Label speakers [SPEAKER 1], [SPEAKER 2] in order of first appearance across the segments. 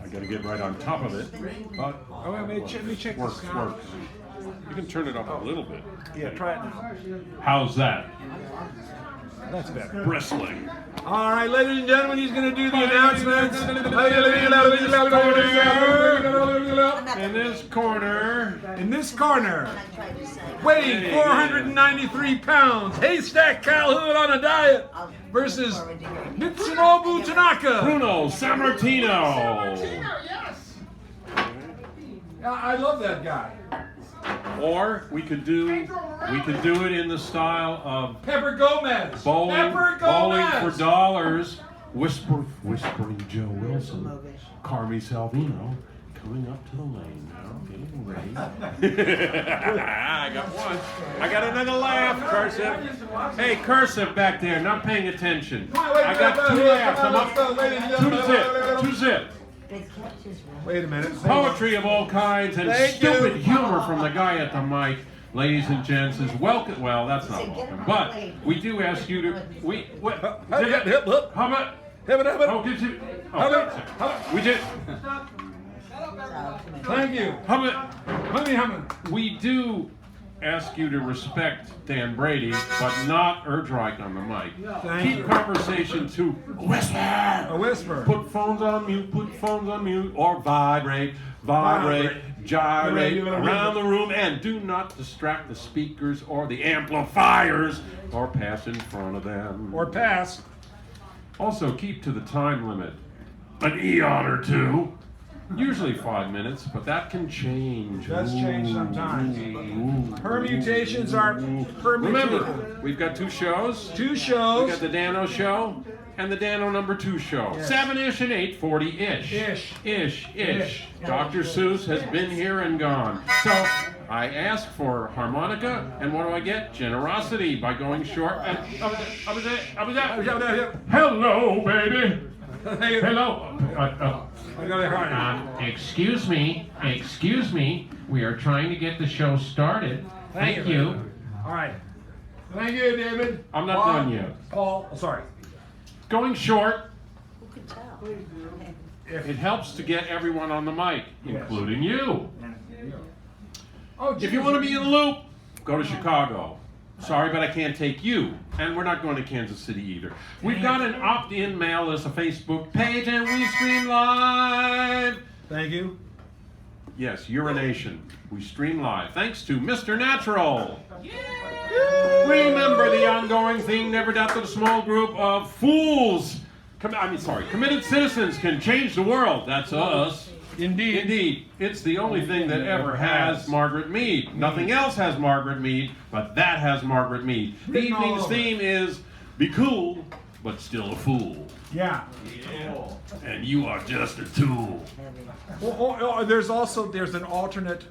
[SPEAKER 1] I got to get right on top of it. But
[SPEAKER 2] let me check
[SPEAKER 1] works,
[SPEAKER 2] this out.
[SPEAKER 1] works. You can turn it up a little bit.
[SPEAKER 2] Yeah, try it now.
[SPEAKER 1] How's that?
[SPEAKER 2] That's better.
[SPEAKER 1] Bristling.
[SPEAKER 2] All right, ladies and gentlemen, he's going to do the announcements.
[SPEAKER 1] In this corner,
[SPEAKER 2] Weighing 493 pounds, Haystack Calhoun on a diet versus Mitsunobu Tanaka.
[SPEAKER 1] Bruno Sammartino.
[SPEAKER 2] I love that guy.
[SPEAKER 1] Or we could do it in the style of
[SPEAKER 2] Pepper Gomez.
[SPEAKER 1] bowling for dollars. Whispering Joe Wilson. Carmi Salvino coming up to the lane now, getting ready. I got one. I got another laugh, Cursive. Hey, Cursive back there, not paying attention. I got two laughs. I'm up. Two zip.
[SPEAKER 2] Wait a minute.
[SPEAKER 1] Poetry of all kinds and stupid humor from the guy at the mic. Ladies and gents, is welcome. Well, that's not welcome, but we do ask you to. How about? Oh, did you? We did.
[SPEAKER 2] Thank you.
[SPEAKER 1] We do ask you to respect Dan Brady, but not Erdreich on the mic. Keep conversation to a whisper.
[SPEAKER 2] A whisper.
[SPEAKER 1] Put phones on mute, or vibrate, gyrate around the room, and do not distract the speakers or the amplifiers, or pass in front of them.
[SPEAKER 2] Or pass.
[SPEAKER 1] Also, keep to the time limit. An eon or two. Usually 5 minutes, but that can change.
[SPEAKER 2] Does change sometimes. Permutations are permutations.
[SPEAKER 1] Remember, we've got two shows.
[SPEAKER 2] Two shows.
[SPEAKER 1] We've got the Dano show and the Dano #2 show.
[SPEAKER 2] Yes.
[SPEAKER 1] 7-ish and 8:40-ish. Ish. Dr. Seuss has been here and gone. So I ask for harmonica, and what do I get? Generosity by going short. And hello, baby. Hello. Excuse me. We are trying to get the show started. Thank you.
[SPEAKER 2] All right. Thank you, David.
[SPEAKER 1] I'm not done yet.
[SPEAKER 2] Paul, sorry.
[SPEAKER 1] Going short.
[SPEAKER 3] Who can tell?
[SPEAKER 1] It helps to get everyone on the mic, including you. If you want to be in the loop, go to Chicago. Sorry, but I can't take you. And we're not going to Kansas City either. We've got an opt-in mail list, a Facebook page, and we stream live.
[SPEAKER 2] Thank you.
[SPEAKER 1] Yes, urination. We stream live. Thanks to Mr. Natural. Remember the ongoing thing, never doubt that a small group of fools, committed citizens can change the world. That's us. Indeed. It's the only thing that ever has Margaret Mead. Nothing else has Margaret Mead, but that has Margaret Mead. The evening's theme is, be cool, but still a fool.
[SPEAKER 2] Yeah.
[SPEAKER 1] And you are just a tool.
[SPEAKER 2] There's an alternate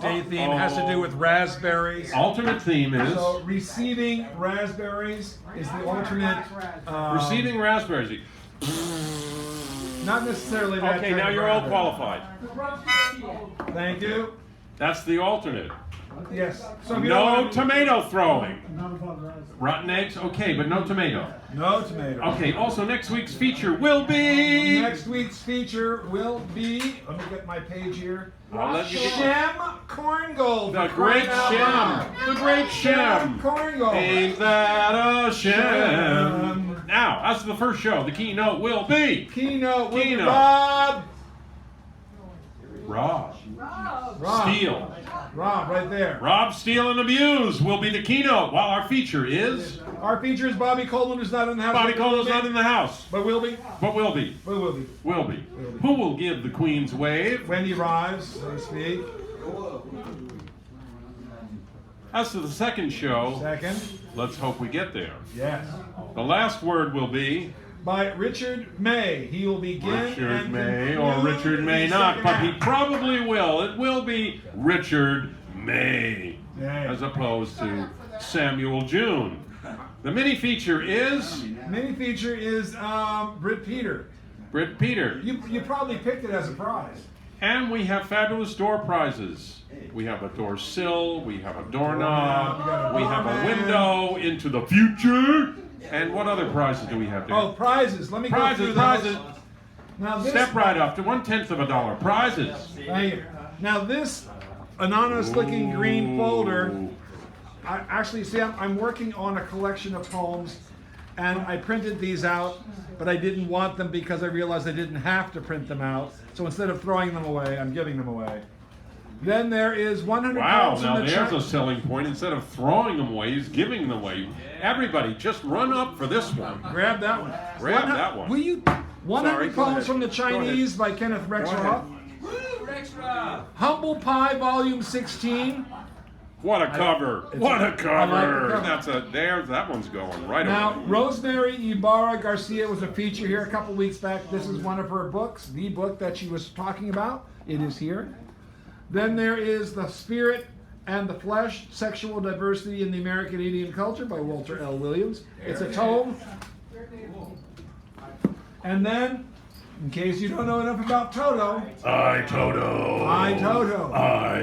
[SPEAKER 2] day theme. It has to do with raspberries.
[SPEAKER 1] Alternate theme is?
[SPEAKER 2] So receiving raspberries is the alternate.
[SPEAKER 1] Receiving raspberries.
[SPEAKER 2] Not necessarily that.
[SPEAKER 1] Okay, now you're all qualified.
[SPEAKER 2] Thank you.
[SPEAKER 1] That's the alternate.
[SPEAKER 2] Yes. So
[SPEAKER 1] no tomato throwing. Rotten eggs, okay, but no tomato.
[SPEAKER 2] No tomato.
[SPEAKER 1] Okay, also next week's feature will be...
[SPEAKER 2] Let me get my page here. Shem Korngold.
[SPEAKER 1] The great Shem.
[SPEAKER 2] Korngold.
[SPEAKER 1] Ain't that a Shem? Now, as to the first show, the keynote will be... Rob Steele.
[SPEAKER 2] Rob, right there.
[SPEAKER 1] Rob Steele and Abuse will be the keynote, while our feature is...
[SPEAKER 2] Our feature is Bobby Coleman, who's not in the house.
[SPEAKER 1] Bobby Coleman's not in the house.
[SPEAKER 2] But will be.
[SPEAKER 1] Will be. Who will give the Queen's wave?
[SPEAKER 2] Wendy Rives, so to speak.
[SPEAKER 1] As to the second show... Let's hope we get there.
[SPEAKER 2] Yes.
[SPEAKER 1] The last word will be...
[SPEAKER 2] By Richard May. He will begin.
[SPEAKER 1] Richard May, or Richard May not, but he probably will. It will be Richard May, as opposed to Samuel June. The mini feature is?
[SPEAKER 2] Britt Peter.
[SPEAKER 1] Britt Peter.
[SPEAKER 2] You probably picked it as a prize.
[SPEAKER 1] And we have fabulous door prizes. We have a door sill, we have a doorknob, we have a window into the future. And what other prizes do we have there?
[SPEAKER 2] Oh, prizes. Let me go through those. Now this,
[SPEAKER 1] Step right up to $0.1 prizes.
[SPEAKER 2] Thank you. Now this anonymous-looking green folder. I actually see. I'm working on a collection of poems, and I printed these out, but I didn't want them because I realized I didn't have to print them out. So instead of throwing them away, I'm giving them away. Then there is 100
[SPEAKER 1] Wow,
[SPEAKER 2] poems
[SPEAKER 1] now
[SPEAKER 2] from the
[SPEAKER 1] there's a selling point. Instead of throwing them away, he's giving them away. Everybody, just run up for this one.
[SPEAKER 2] Grab that one.
[SPEAKER 1] Grab that one.
[SPEAKER 2] Will you? 100
[SPEAKER 1] Sorry, go
[SPEAKER 2] poems
[SPEAKER 1] ahead.
[SPEAKER 2] from the Chinese by Kenneth Rexroth. Humble Pie, Volume 16.
[SPEAKER 1] What a cover! What a
[SPEAKER 2] I like the
[SPEAKER 1] cover!
[SPEAKER 2] cover.
[SPEAKER 1] That one's going right
[SPEAKER 2] Now,
[SPEAKER 1] away.
[SPEAKER 2] Rosemary Ibarra Garcia was a feature here a couple weeks back. This is one of her books, the book that she was talking about. It is here. Then there is The Spirit and the Flesh, Sexual Diversity in the American Indian Culture by Walter L. Williams. It's a tome. And then, in case you don't know enough about Toto,
[SPEAKER 1] I Toto.
[SPEAKER 2] I Toto.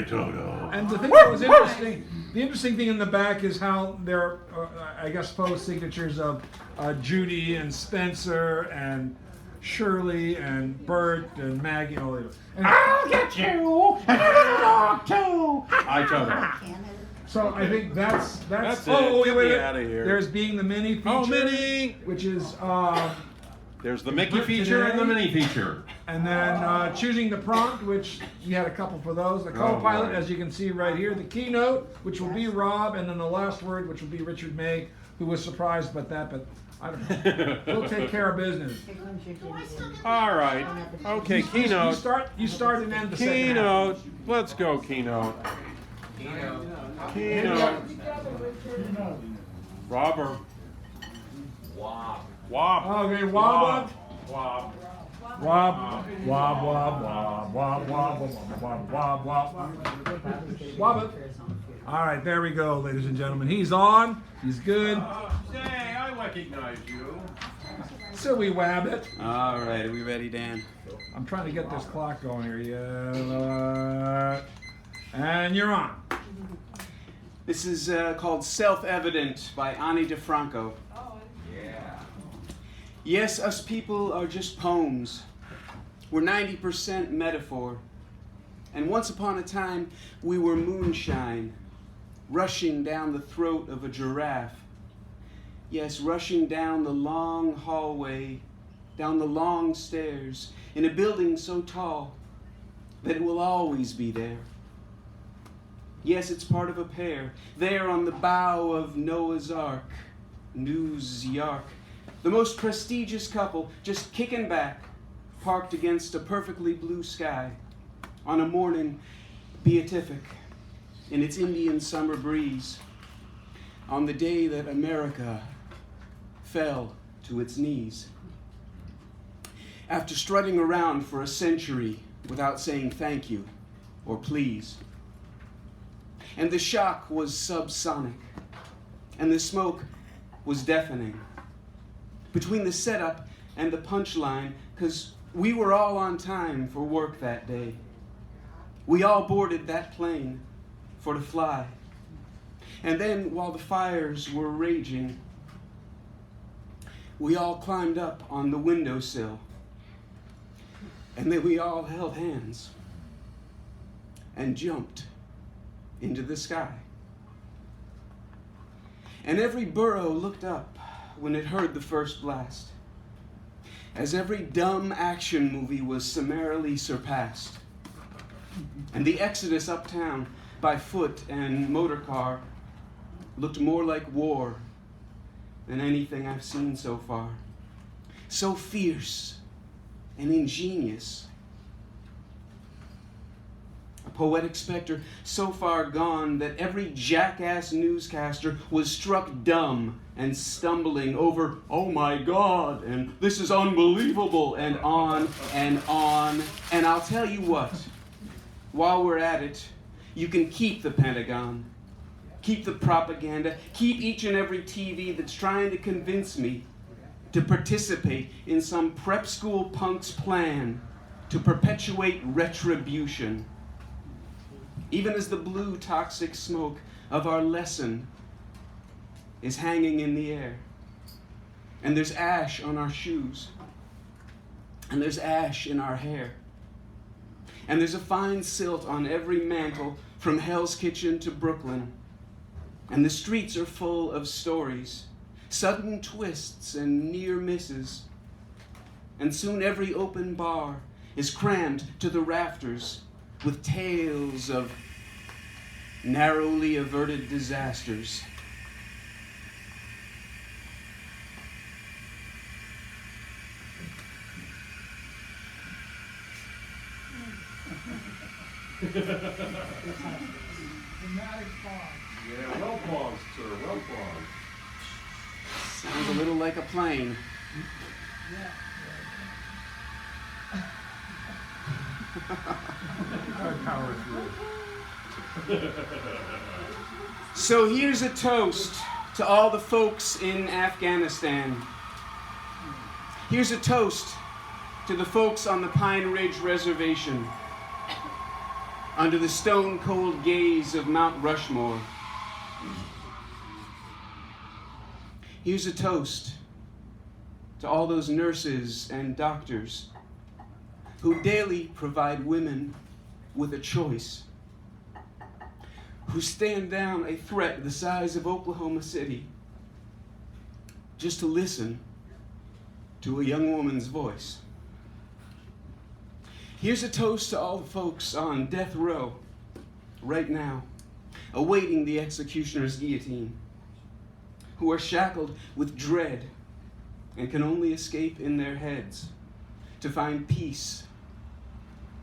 [SPEAKER 1] Toto.
[SPEAKER 2] And the thing that was interesting, the interesting thing in the back is how there are, I guess, faux signatures of Judy and Spencer and Shirley and Bert and Maggie and all of them. And
[SPEAKER 1] I'll get you. I'll too. I Toto.
[SPEAKER 2] so I think that's
[SPEAKER 1] That's
[SPEAKER 2] oh,
[SPEAKER 1] it. Get
[SPEAKER 2] wait,
[SPEAKER 1] me
[SPEAKER 2] wait.
[SPEAKER 1] outta here.
[SPEAKER 2] There's Being the Mini feature.
[SPEAKER 1] Oh, Minnie.
[SPEAKER 2] Which is,
[SPEAKER 1] There's the Mickey
[SPEAKER 2] Brit
[SPEAKER 1] feature and the
[SPEAKER 2] today.
[SPEAKER 1] Minnie feature.
[SPEAKER 2] and then Choosing the Prompt, which we had a couple for those. The co-pilot,
[SPEAKER 1] boy.
[SPEAKER 2] as you can see right here. The keynote, which will be Rob, and then the last word, which will be Richard May, who was surprised about that, but I don't know. We'll take care of business.
[SPEAKER 1] All right. Okay,
[SPEAKER 2] You
[SPEAKER 1] keynote.
[SPEAKER 2] start and end the second half.
[SPEAKER 1] Keynote. Let's go, keynote. Keynote. Robber. Wop.
[SPEAKER 2] Okay, Wab,
[SPEAKER 1] Wop.
[SPEAKER 2] Wab, Wab, Wab, Wab, Wab, Wab, Wab, Wab, Wab, Wab. All right, there we go, ladies and gentlemen. He's on. He's good.
[SPEAKER 1] Say, I recognize you.
[SPEAKER 2] So we wab it.
[SPEAKER 3] All right, are we ready, Dan?
[SPEAKER 2] I'm trying to get this clock going here. Yeah. And you're on.
[SPEAKER 3] This is called Self-Evident by Ani DeFranco. Yes, us people are just poems. We're 90% metaphor. And once upon a time, we were moonshine, rushing down the throat of a giraffe. Yes, rushing down the long hallway, down the long stairs, in a building so tall that it will always be there. Yes, it's part of a pair, there on the bow of Noah's Ark, News Yark. The most prestigious couple, just kicking back, parked against a perfectly blue sky, on a morning beatific, in its Indian summer breeze, on the day that America fell to its knees. After strutting around for a century without saying thank you or please. And the shock was subsonic, and the smoke was deafening. Between the setup and the punchline, 'cause we were all on time for work that day. We all boarded that plane for to fly. And then, while the fires were raging, we all climbed up on the windowsill. And then we all held hands and jumped into the sky. And every burro looked up when it heard the first blast, as every dumb action movie was summarily surpassed. And the exodus uptown by foot and motor car looked more like war than anything I've seen so far. So fierce and ingenious. A poetic specter so far gone that every jackass newscaster was struck dumb and stumbling over, "Oh my God," and "This is unbelievable," and on and on. And I'll tell you what, while we're at it, you can keep the Pentagon, keep the propaganda, keep each and every TV that's trying to convince me to participate in some prep school punk's plan to perpetuate retribution. Even as the blue toxic smoke of our lesson is hanging in the air, and there's ash on our shoes. and there's ash in our hair. And there's a fine silt on every mantle from Hell's Kitchen to Brooklyn. And the streets are full of stories, sudden twists and near misses. And soon every open bar is crammed to the rafters with tales of narrowly averted disasters.
[SPEAKER 2] Dramatic pause.
[SPEAKER 1] Yeah, well paused, sir, well paused.
[SPEAKER 3] Sounds a little like a plane.
[SPEAKER 2] Power through.
[SPEAKER 3] So here's a toast to all the folks in Afghanistan. Here's a toast to the folks on the Pine Ridge Reservation, under the stone-cold gaze of Mount Rushmore. Here's a toast to all those nurses and doctors who daily provide women with a choice, who stand down a threat the size of Oklahoma City just to listen to a young woman's voice. Here's a toast to all the folks on death row right now, awaiting the executioner's guillotine, who are shackled with dread and can only escape in their heads to find peace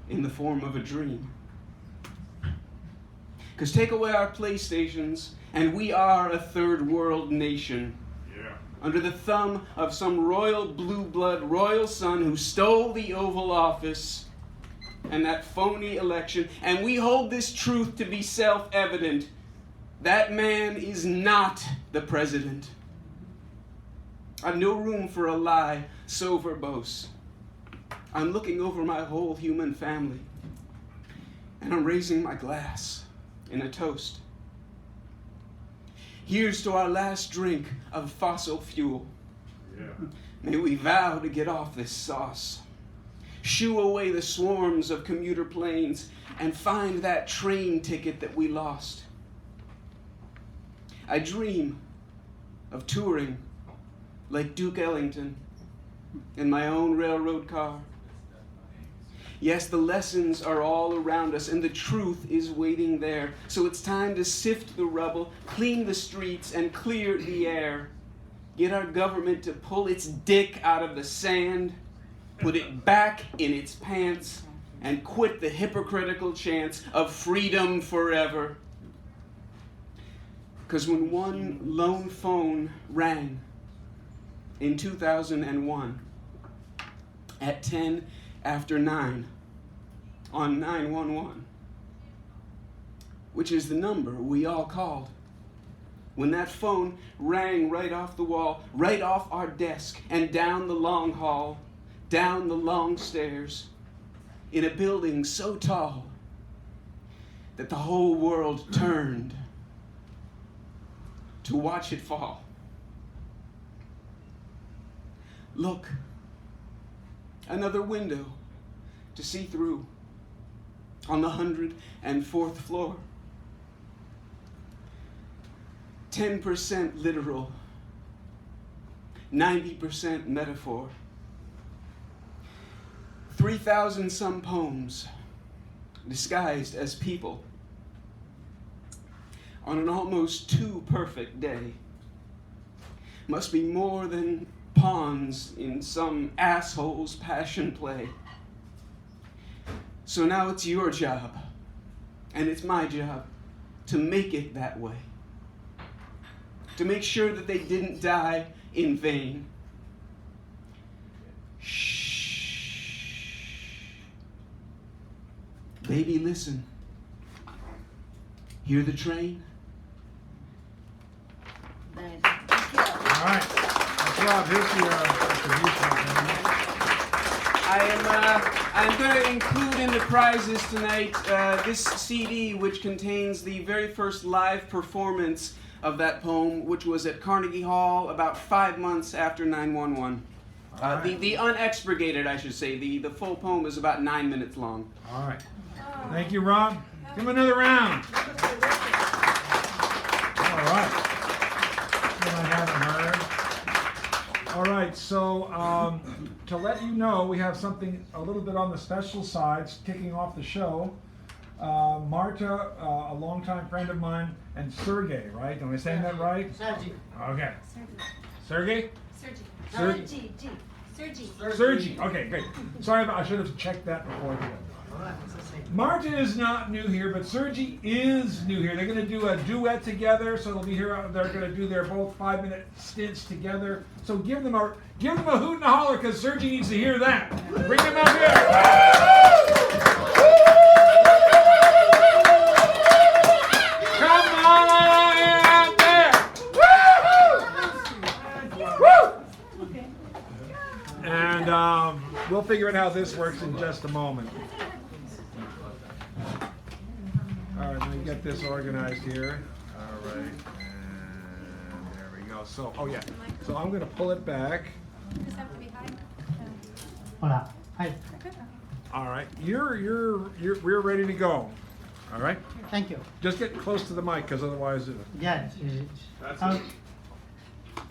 [SPEAKER 3] in the form of a dream. Because take away our PlayStations, and we are a third world nation.
[SPEAKER 1] Yeah.
[SPEAKER 3] Under the thumb of some royal blue blood royal son who stole the Oval Office and that phony election, and we hold this truth to be self-evident. That man is not the president. I've no room for a lie so verbose. I'm looking over my whole human family, and I'm raising my glass in a toast. Here's to our last drink of fossil fuel.
[SPEAKER 1] Yeah.
[SPEAKER 3] May we vow to get off this sauce, shoo away the swarms of commuter planes, and find that train ticket that we lost. I dream of touring like Duke Ellington in my own railroad car. Yes, the lessons are all around us, and the truth is waiting there. So it's time to sift the rubble, clean the streets, and clear the air. Get our government to pull its dick out of the sand, put it back in its pants, and quit the hypocritical chants of freedom forever. Because when one lone phone rang in 2001 at 10 after 9 on 911, which is the number we all called, when that phone rang right off the wall, right off our desk, and down the long hall, down the long stairs, in a building so tall that the whole world turned to watch it fall. Look, another window to see through on the 104th floor. 10% literal, 90% metaphor. 3,000 some poems disguised as people on an almost too perfect day. Must be more than pawns in some asshole's passion play. So now it's your job, and it's my job, to make it that way. To make sure that they didn't die in vain. Shh. Baby, listen. Hear the train?
[SPEAKER 2] All right. That's Rob. Here's the contribution.
[SPEAKER 3] I'm going to include in the prizes tonight this CD, which contains the very first live performance of that poem, which was at Carnegie Hall about 5 months after 9/11. The unexpurgated, I should say. The full poem is about 9 minutes long.
[SPEAKER 2] All right. Thank you, Rob. Give him another round. All right. What I haven't heard. All right, so to let you know, we have something a little bit on the special side, kicking off the show. Marta, a longtime friend of mine, and Sergey, right? Am I saying that right?
[SPEAKER 4] Sergi.
[SPEAKER 2] Okay. Sergey?
[SPEAKER 4] Sergi.
[SPEAKER 2] Sergi. Okay, great. Sorry, I should have checked that before. Marta is not new here, but Sergi is new here. They're going to do a duet together, so they'll be here. They're going to do their both 5-minute stints together. So give them a hoot and a holler, because Sergi needs to hear that. Bring him up here. Come on out there. Woo! And we'll figure out how this works in just a moment. All right, let me get this organized here. All right, and there we go. So, oh yeah, so I'm going to pull it back.
[SPEAKER 5] Just have to be high.
[SPEAKER 4] Hola. Hi.
[SPEAKER 2] All right, we're ready to go. All right,
[SPEAKER 4] Thank you.
[SPEAKER 2] just get close to the mic, because otherwise,
[SPEAKER 4] Yes.
[SPEAKER 2] That's
[SPEAKER 4] Oh,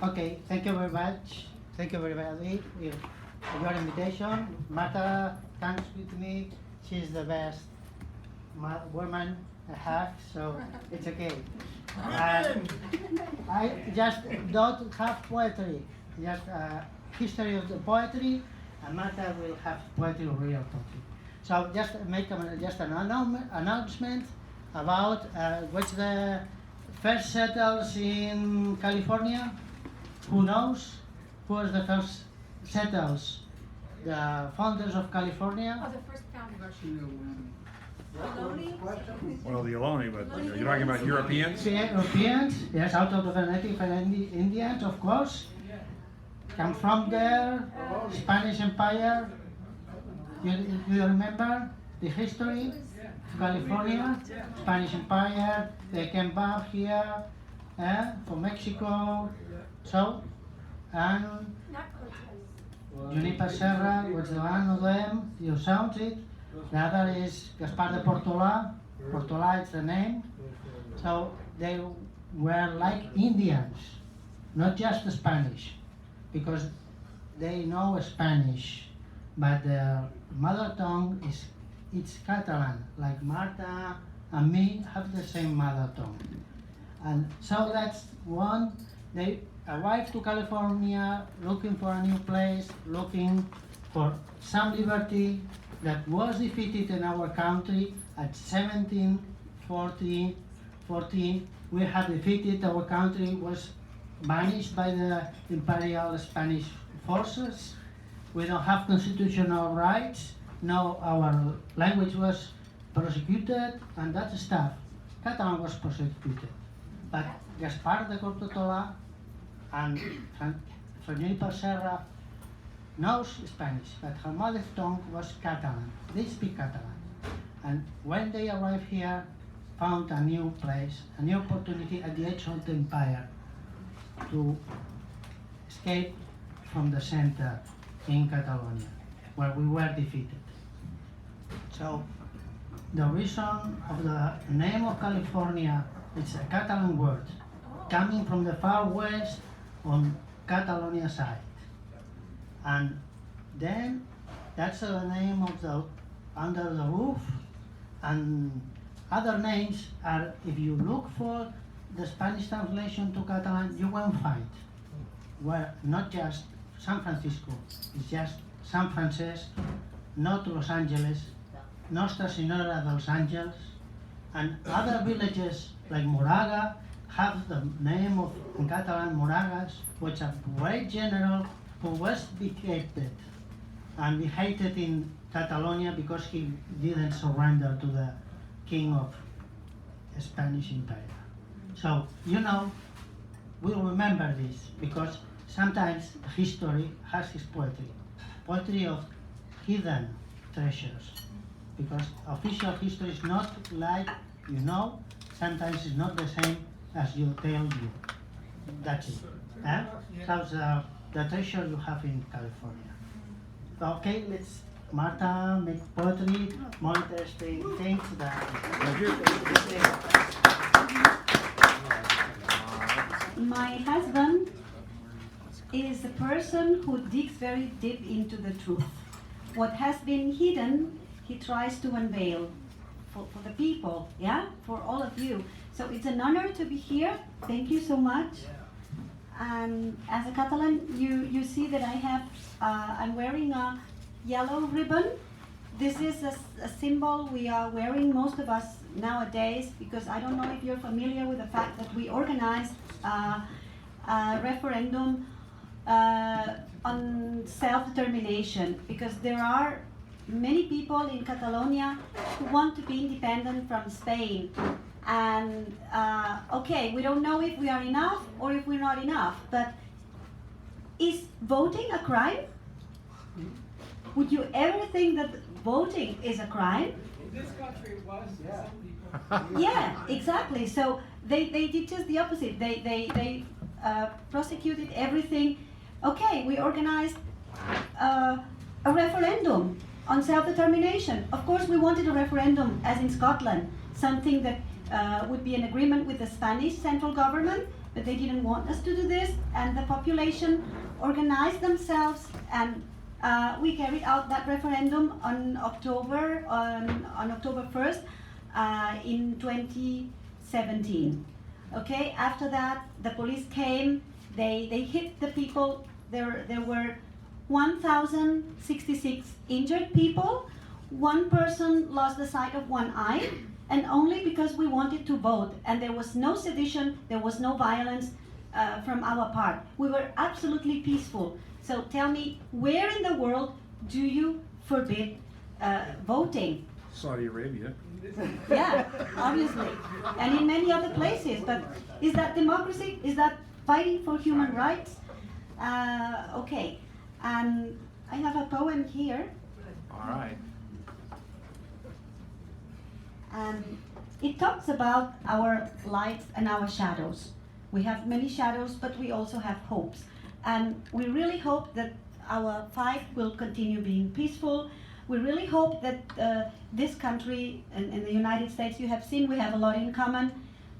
[SPEAKER 4] okay. Thank you very much. Thank you very much for your invitation. Marta comes with me. She's the best woman I have, so it's okay. I just don't have poetry, just history of the poetry, and Marta will have poetry, real poetry. So just make just an announcement about what's the first settlers in California. Who knows? Who was the first settlers? The founders of California?
[SPEAKER 5] Oh, the first founders.
[SPEAKER 2] well, the Ohlone, but you're talking about Europeans.
[SPEAKER 4] Europeans, yes, out of the native Indians, of course. Come from there, Spanish Empire. You remember the history of California? Spanish Empire, they came back here from Mexico. So, and
[SPEAKER 5] Not Cortez.
[SPEAKER 4] Juniper Serra was the one of them, you sound it. The other is Gaspar de Portola. Portola is the name. So they were like Indians, not just Spanish, because they know Spanish, but their mother tongue it's Catalan. Like Marta and me have the same mother tongue, and so that's one. They arrived to California looking for a new place, looking for some liberty that was defeated in our country at 1714. We had defeated, our country was banished by the imperial Spanish forces. We don't have constitutional rights. No, our language was persecuted and that stuff. Catalan was persecuted. But Gaspar de Portola and Juniper Serra knows Spanish, but her mother tongue was Catalan. They speak Catalan. And when they arrived here, found a new place, a new opportunity at the edge of the empire to escape from the center in Catalonia, where we were defeated. So the reason of the name of California, it's a Catalan word, coming from the far west on Catalonia side. And then that's the name of the under the roof, and other names are, if you look for the Spanish translation to Catalan, you won't find. Well, not just San Francisco, it's just San Francisco, not Los Angeles, Nostra Senora de Los Angeles, and other villages like Moraga have the name of, in Catalan, Moragas, which a great general who was beheaded, and beheaded in Catalonia because he didn't surrender to the king of the Spanish Empire. So, you know, we'll remember this because sometimes history has its poetry of hidden treasures. Because official history is not like, you know, sometimes it's not the same as you tell you. That's it. How's the treasure you have in California. Okay, let's Martha make poetry, more interesting things that.
[SPEAKER 6] My husband is a person who digs very deep into the truth. What has been hidden, he tries to unveil for the people, yeah, for all of you. So it's an honor to be here. Thank you so much. And as a Catalan, you see that I have, I'm wearing a yellow ribbon. This is a symbol we are wearing, most of us nowadays, because I don't know if you're familiar with the fact that we organized a referendum on self-determination, because there are many people in Catalonia who want to be independent from Spain. And okay, we don't know if we are enough or if we're not enough, but is voting a crime? Would you ever think that voting is a crime?
[SPEAKER 7] In this country it was.
[SPEAKER 6] Yeah, exactly. So they did just the opposite. They prosecuted everything. Okay, we organized a referendum on self-determination. Of course, we wanted a referendum, as in Scotland, something that would be an agreement with the Spanish central government, but they didn't want us to do this, and the population organized themselves, and we carried out that referendum on October 1st in 2017. Okay, after that, the police came, they hit the people. There were 1,066 injured people. One person lost the sight of one eye, and only because we wanted to vote, and there was no sedition, there was no violence from our part. We were absolutely peaceful. So tell me, where in the world do you forbid voting?
[SPEAKER 2] Saudi Arabia.
[SPEAKER 6] Yeah, obviously, and in many other places. But is that democracy? Is that fighting for human rights? Okay, and I have a poem here.
[SPEAKER 2] All right.
[SPEAKER 6] And it talks about our lights and our shadows. We have many shadows, but we also have hopes. And we really hope that our fight will continue being peaceful. We really hope that this country and the United States, you have seen we have a lot in common.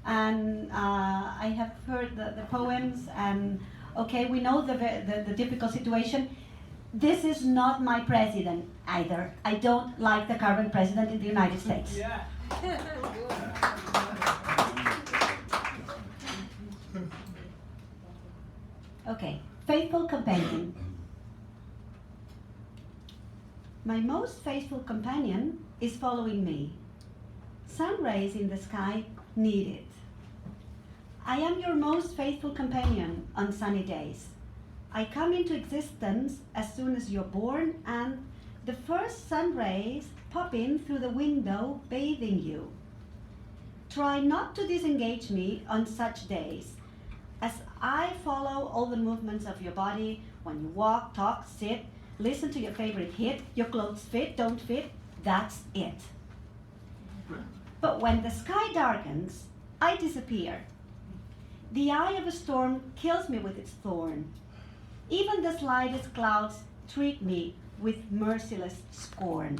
[SPEAKER 6] And I have heard the poems, and okay, we know the difficult situation. This is not my president either. I don't like the current president in the United States.
[SPEAKER 7] Yeah.
[SPEAKER 6] Okay, faithful companion. My most faithful companion is following me. Sun rays in the sky need it. I am your most faithful companion on sunny days. I come into existence as soon as you're born, and the first sun rays pop in through the window, bathing you. Try not to disengage me on such days, as I follow all the movements of your body when you walk, talk, sit, listen to your favorite hit, your clothes fit, don't fit, that's it. But when the sky darkens, I disappear. The eye of a storm kills me with its thorn. Even the slightest clouds treat me with merciless scorn.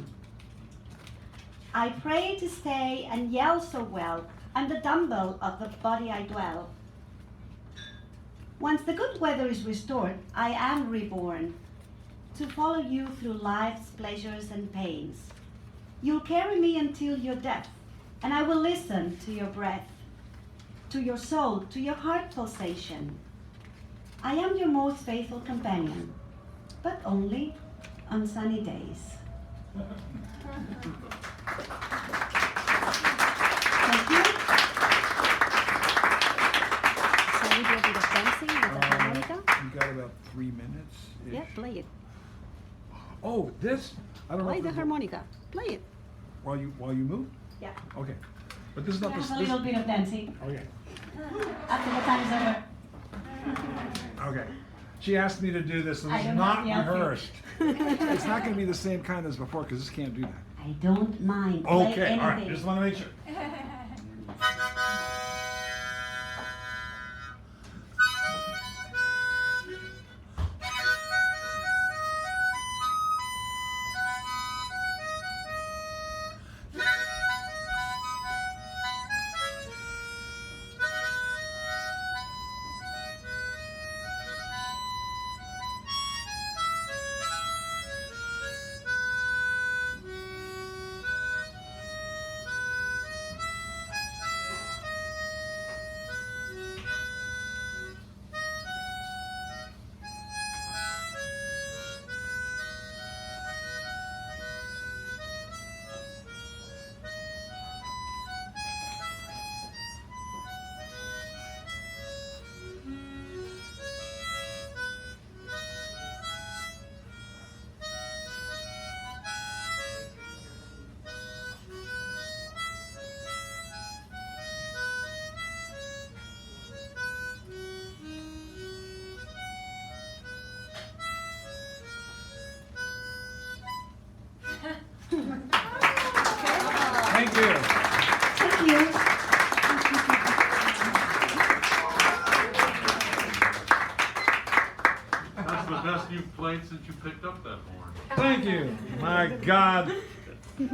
[SPEAKER 6] I pray to stay and yell so well, I'm the dumbbell of the body I dwell. Once the good weather is restored, I am reborn to follow you through life's pleasures and pains. You'll carry me until your death, and I will listen to your breath, to your soul, to your heart pulsation. I am your most faithful companion, but only on sunny days. Thank you.
[SPEAKER 8] So we do a bit of dancing with the harmonica?
[SPEAKER 2] You got about 3 minutes.
[SPEAKER 8] Yeah, play it.
[SPEAKER 2] Oh, this? I don't know.
[SPEAKER 8] Play
[SPEAKER 2] if
[SPEAKER 8] the
[SPEAKER 2] this-
[SPEAKER 8] harmonica. Play it.
[SPEAKER 2] While you move?
[SPEAKER 6] Yeah.
[SPEAKER 2] Okay. But this is not
[SPEAKER 6] We
[SPEAKER 2] the.
[SPEAKER 6] have a little bit of dancing
[SPEAKER 2] Okay.
[SPEAKER 6] after the time's over.
[SPEAKER 2] Okay. She asked me to do this, and
[SPEAKER 6] I
[SPEAKER 2] it's
[SPEAKER 6] don't
[SPEAKER 2] not
[SPEAKER 6] have the outfit.
[SPEAKER 2] rehearsed. It's not going to be the same kind as before, because this can't do that.
[SPEAKER 6] I don't mind. Play
[SPEAKER 2] Okay,
[SPEAKER 6] anything.
[SPEAKER 2] all right. Just want to make sure.
[SPEAKER 1] night since you picked up that horn.
[SPEAKER 2] Thank you. My God.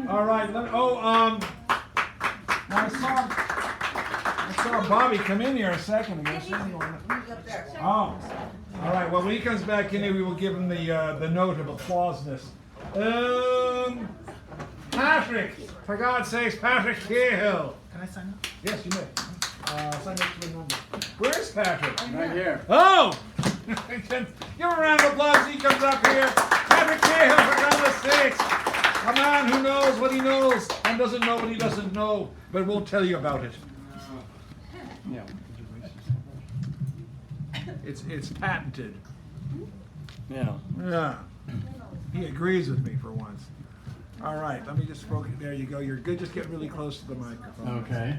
[SPEAKER 2] All right. I saw Bobby come in here a second ago. Oh. All right. Well, when he comes back in here, we will give him the note of applauseness. Patrick, for God's sakes, Patrick Cahill.
[SPEAKER 7] Can I sign up?
[SPEAKER 2] Yes, you may. Sign up to the number. Where's Patrick?
[SPEAKER 3] Right here.
[SPEAKER 2] Oh! Give him a round of applause. He comes up here. Patrick Cahill, for God's sakes. A man who knows what he knows and doesn't know what he doesn't know, but won't tell you about it.
[SPEAKER 3] Yeah.
[SPEAKER 2] It's patented.
[SPEAKER 3] Yeah.
[SPEAKER 2] Yeah. He agrees with me for once. All right, let me just focus. There you go. You're good. Just get really close to the microphone.
[SPEAKER 9] Okay.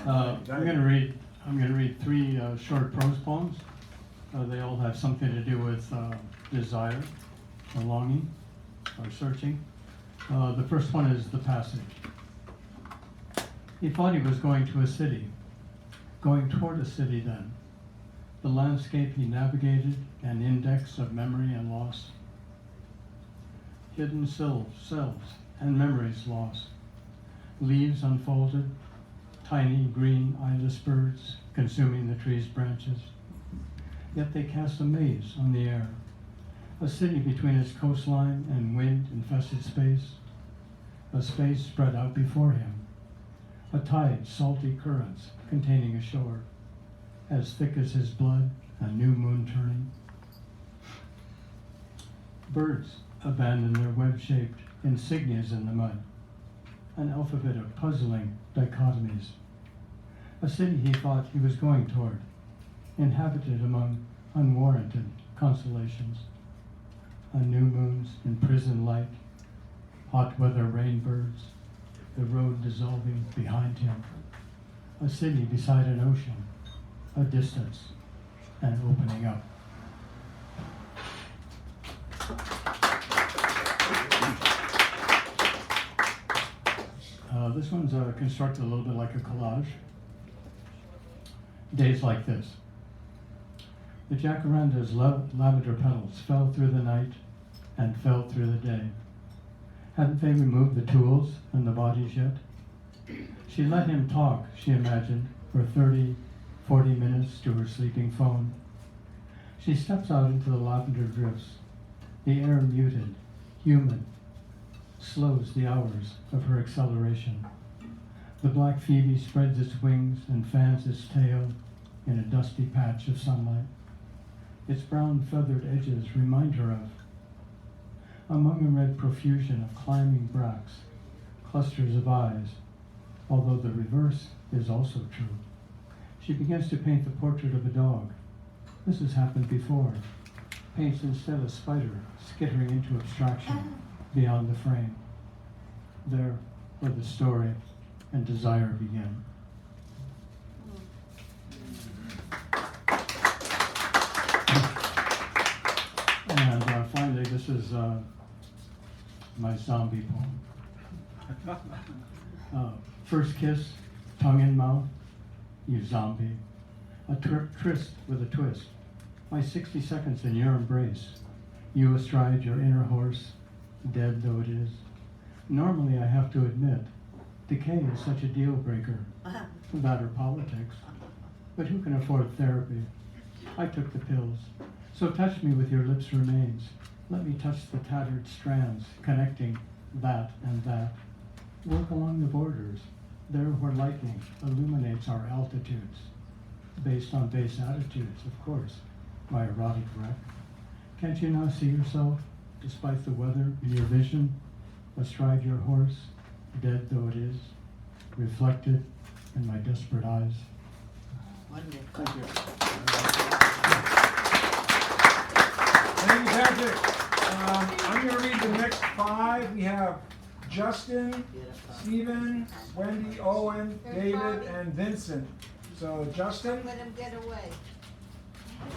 [SPEAKER 9] I'm going to read three short prose poems. They all have something to do with desire, or longing, or searching. The first one is The Passage. He thought he was going to a city, going toward a city then. The landscape he navigated, an index of memory and loss. Hidden selves and memories lost. Leaves unfolded, tiny green eyeless birds consuming the tree's branches. Yet they cast a maze on the air, a city between its coastline and wind-infested space, a space spread out before him, a tide, salty currents containing a shore, as thick as his blood, a new moon turning. Birds abandon their web-shaped insignias in the mud, an alphabet of puzzling dichotomies. A city he thought he was going toward, inhabited among unwarranted consolations. A new moon's imprisoned light, hot weather rainbirds, the road dissolving behind him. A city beside an ocean, a distance, and opening up. This one's constructed a little bit like a collage. Days like this. The jacaranda's lavender petals fell through the night and fell through the day. Hadn't they removed the tools and the bodies yet? She let him talk, she imagined, for 30, 40 minutes to her sleeping phone. She steps out into the lavender drifts, the air muted, humid, slows the hours of her acceleration. The black phoebe spreads its wings and fans its tail in a dusty patch of sunlight. Its brown feathered edges remind her of, among a red profusion of climbing bracts, clusters of eyes, although the reverse is also true. She begins to paint the portrait of a dog. This has happened before. Paints instead a spider skittering into abstraction beyond the frame. There, where the story and desire begin. And finally, this is my zombie poem. First kiss, tongue in mouth, you zombie. A tryst with a twist. My 60 seconds in your embrace. You astride your inner horse, dead though it is. Normally, I have to admit, decay is such a deal breaker. That or politics. But who can afford therapy? I took the pills. So touch me with your lips' remains. Let me touch the tattered strands connecting that and that. Work along the borders, there where lightning illuminates our altitudes. Based on base attitudes, of course, my erotic wreck. Can't you now see yourself, despite the weather, in your vision, astride your horse, dead though it is, reflected in my desperate eyes?
[SPEAKER 3] Thank you.
[SPEAKER 2] Thank you, Patrick. I'm going to read the next 5. We have Justin, Stephen, Wendy, Owen, David, and Vincent. So Justin.
[SPEAKER 10] Let him get away.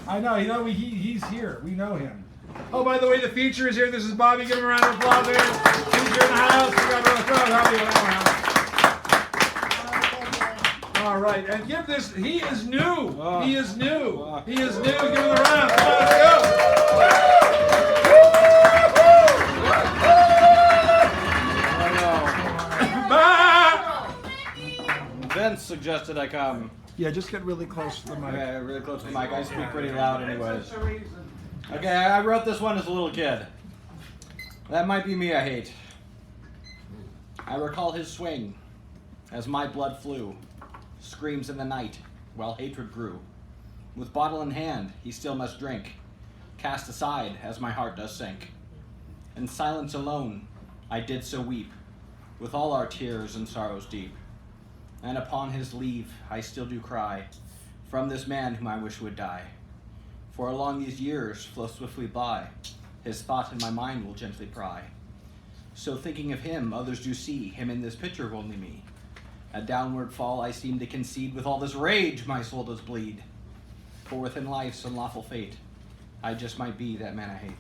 [SPEAKER 2] I know, he's here. We know him. Oh, by the way, the feature is here. This is Bobby. Give him a round of applause. Feature in the house. We got a house. All right, and give this. He is new. He is new. He is new. Give him a round. Come on, let's go.
[SPEAKER 7] suggested I come.
[SPEAKER 2] Yeah, just get really close to the mic.
[SPEAKER 7] Okay, really close to the mic. I speak pretty loud anyways. Okay, I wrote this one as a little kid. That might be me I hate. I recall his swing as my blood flew, screams in the night while hatred grew. With bottle in hand, he still must drink, cast aside as my heart does sink. In silence alone, I did so weep, with all our tears and sorrows deep. And upon his leave, I still do cry, from this man whom I wish would die. For along these years flow swiftly by, his thought in my mind will gently pry. So thinking of him, others do see him in this picture of only me. A downward fall I seem to concede, with all this rage my soul does bleed. For within life's unlawful fate, I just might be that man I hate.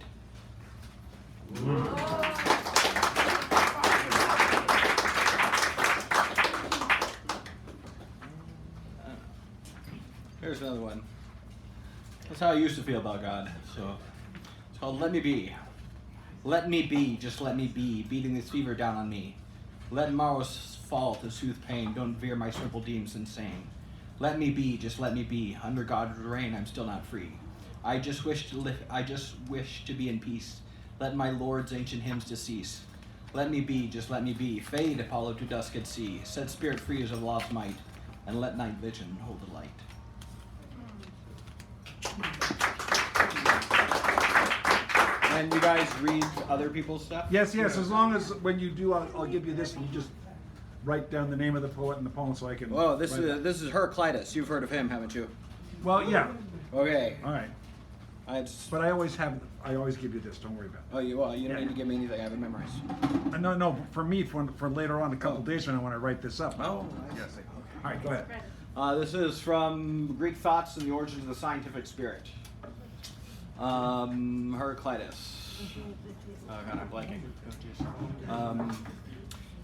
[SPEAKER 7] Here's another one. That's how I used to feel about God. So it's called Let Me Be. Let me be, just let me be, beating this fever down on me. Let tomorrow's fall to soothe pain, don't veer my simple deems insane. Let me be, just let me be, under God's reign I'm still not free. I just wish to be in peace. Let my Lord's ancient hymns to cease. Let me be, just let me be, fade Apollo to dusk at sea, set spirit free as of law's might, and let night vision hold the light. And you guys read other people's stuff?
[SPEAKER 2] Yes, as long as when you do, I'll give you this and you just write down the name of the poet and the poem so I can...
[SPEAKER 7] Oh, this is Heraclitus. You've heard of him, haven't you?
[SPEAKER 2] Well, yeah.
[SPEAKER 7] Okay.
[SPEAKER 2] All right. But I always give you this, don't worry about it.
[SPEAKER 7] Oh, you don't need to give me anything, I have it memorized.
[SPEAKER 2] No, for me, for later on, a couple days when I want to write this up.
[SPEAKER 7] Oh,
[SPEAKER 2] yes. All right, go ahead.
[SPEAKER 7] This is from Greek Thoughts and the Origins of the Scientific Spirit. Heraclitus. Oh God, I'm blanking.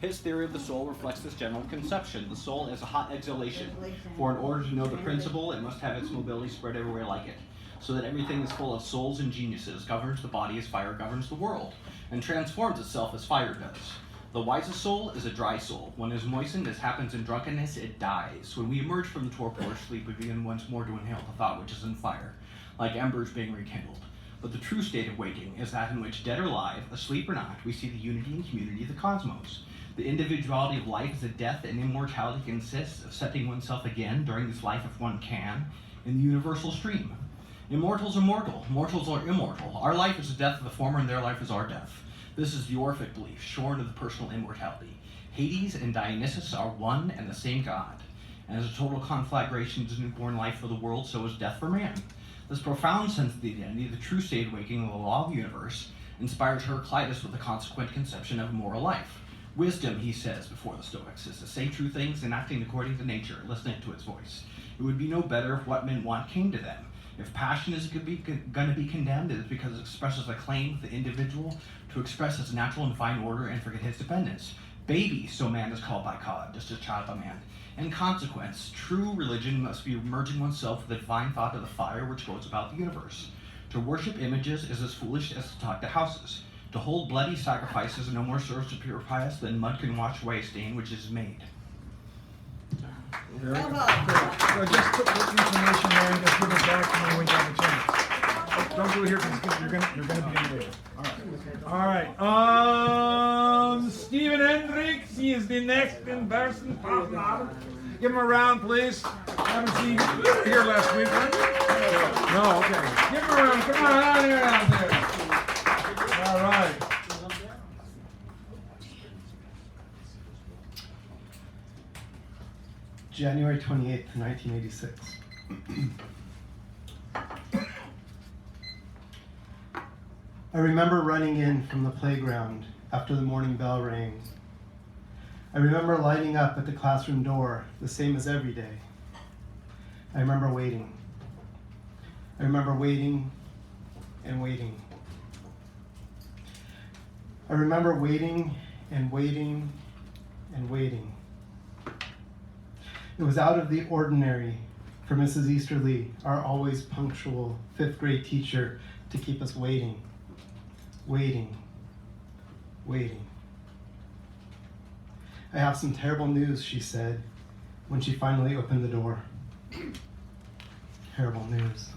[SPEAKER 7] His theory of the soul reflects this general conception. The soul is a hot exhalation. For in order to know the principle, it must have its mobility spread everywhere like it. So that everything is full of souls and geniuses, governs the body as fire governs the world, and transforms itself as fire does. The wisest soul is a dry soul. When it is moistened, as happens in drunkenness, it dies. When we emerge from the torpor of sleep, we begin once more to inhale the thought which is in fire, like embers being rekindled. But the true state of waking is that in which, dead or alive, asleep or not, we see the unity and community of the cosmos. The individuality of life is a death, and immortality consists of setting oneself again during this life if one can, in the universal stream. Immortals are mortal, mortals are immortal. Our life is the death of the former, and their life is our death. This is the Orphic belief, shorn of the personal immortality. Hades and Dionysus are one and the same God. And as a total conflagration is newborn life for the world, so is death for man. This profound sense of the identity, the true state of waking of the law of the universe, inspires Heraclitus with the consequent conception of moral life. Wisdom, he says before the Stoics, is to say true things and acting according to nature, listening to its voice. It would be no better if what men want came to them. If passion is going to be condemned, it is because it expresses a claim of the individual to express its natural and fine order and forget his dependence. Baby, so man is called by God, just as child by man. In consequence, true religion must be merging oneself with the divine thought of the fire which goes about the universe. To worship images is as foolish as to talk to houses. To hold bloody sacrifices no more serves to purify us than mud can wash away a stain which is made.
[SPEAKER 2] So just put this information there and just give it back to me when you have a chance. Don't do it here because you're gonna be in later. All right. Steven Hendricks, he is the next in-person partner. Give him a round, please. Haven't seen you were here last week, weren't you? No, okay. Give him a round. Come on out here out there. All right.
[SPEAKER 10] January 28th, 1986. I remember running in from the playground after the morning bell rang. I remember lining up at the classroom door, the same as every day. I remember waiting. I remember waiting and waiting. I remember waiting and waiting and waiting. It was out of the ordinary for Mrs. Easterly, our always punctual 5th grade teacher, to keep us waiting, waiting, waiting. I have some terrible news, she said. when she finally opened the door. Terrible news.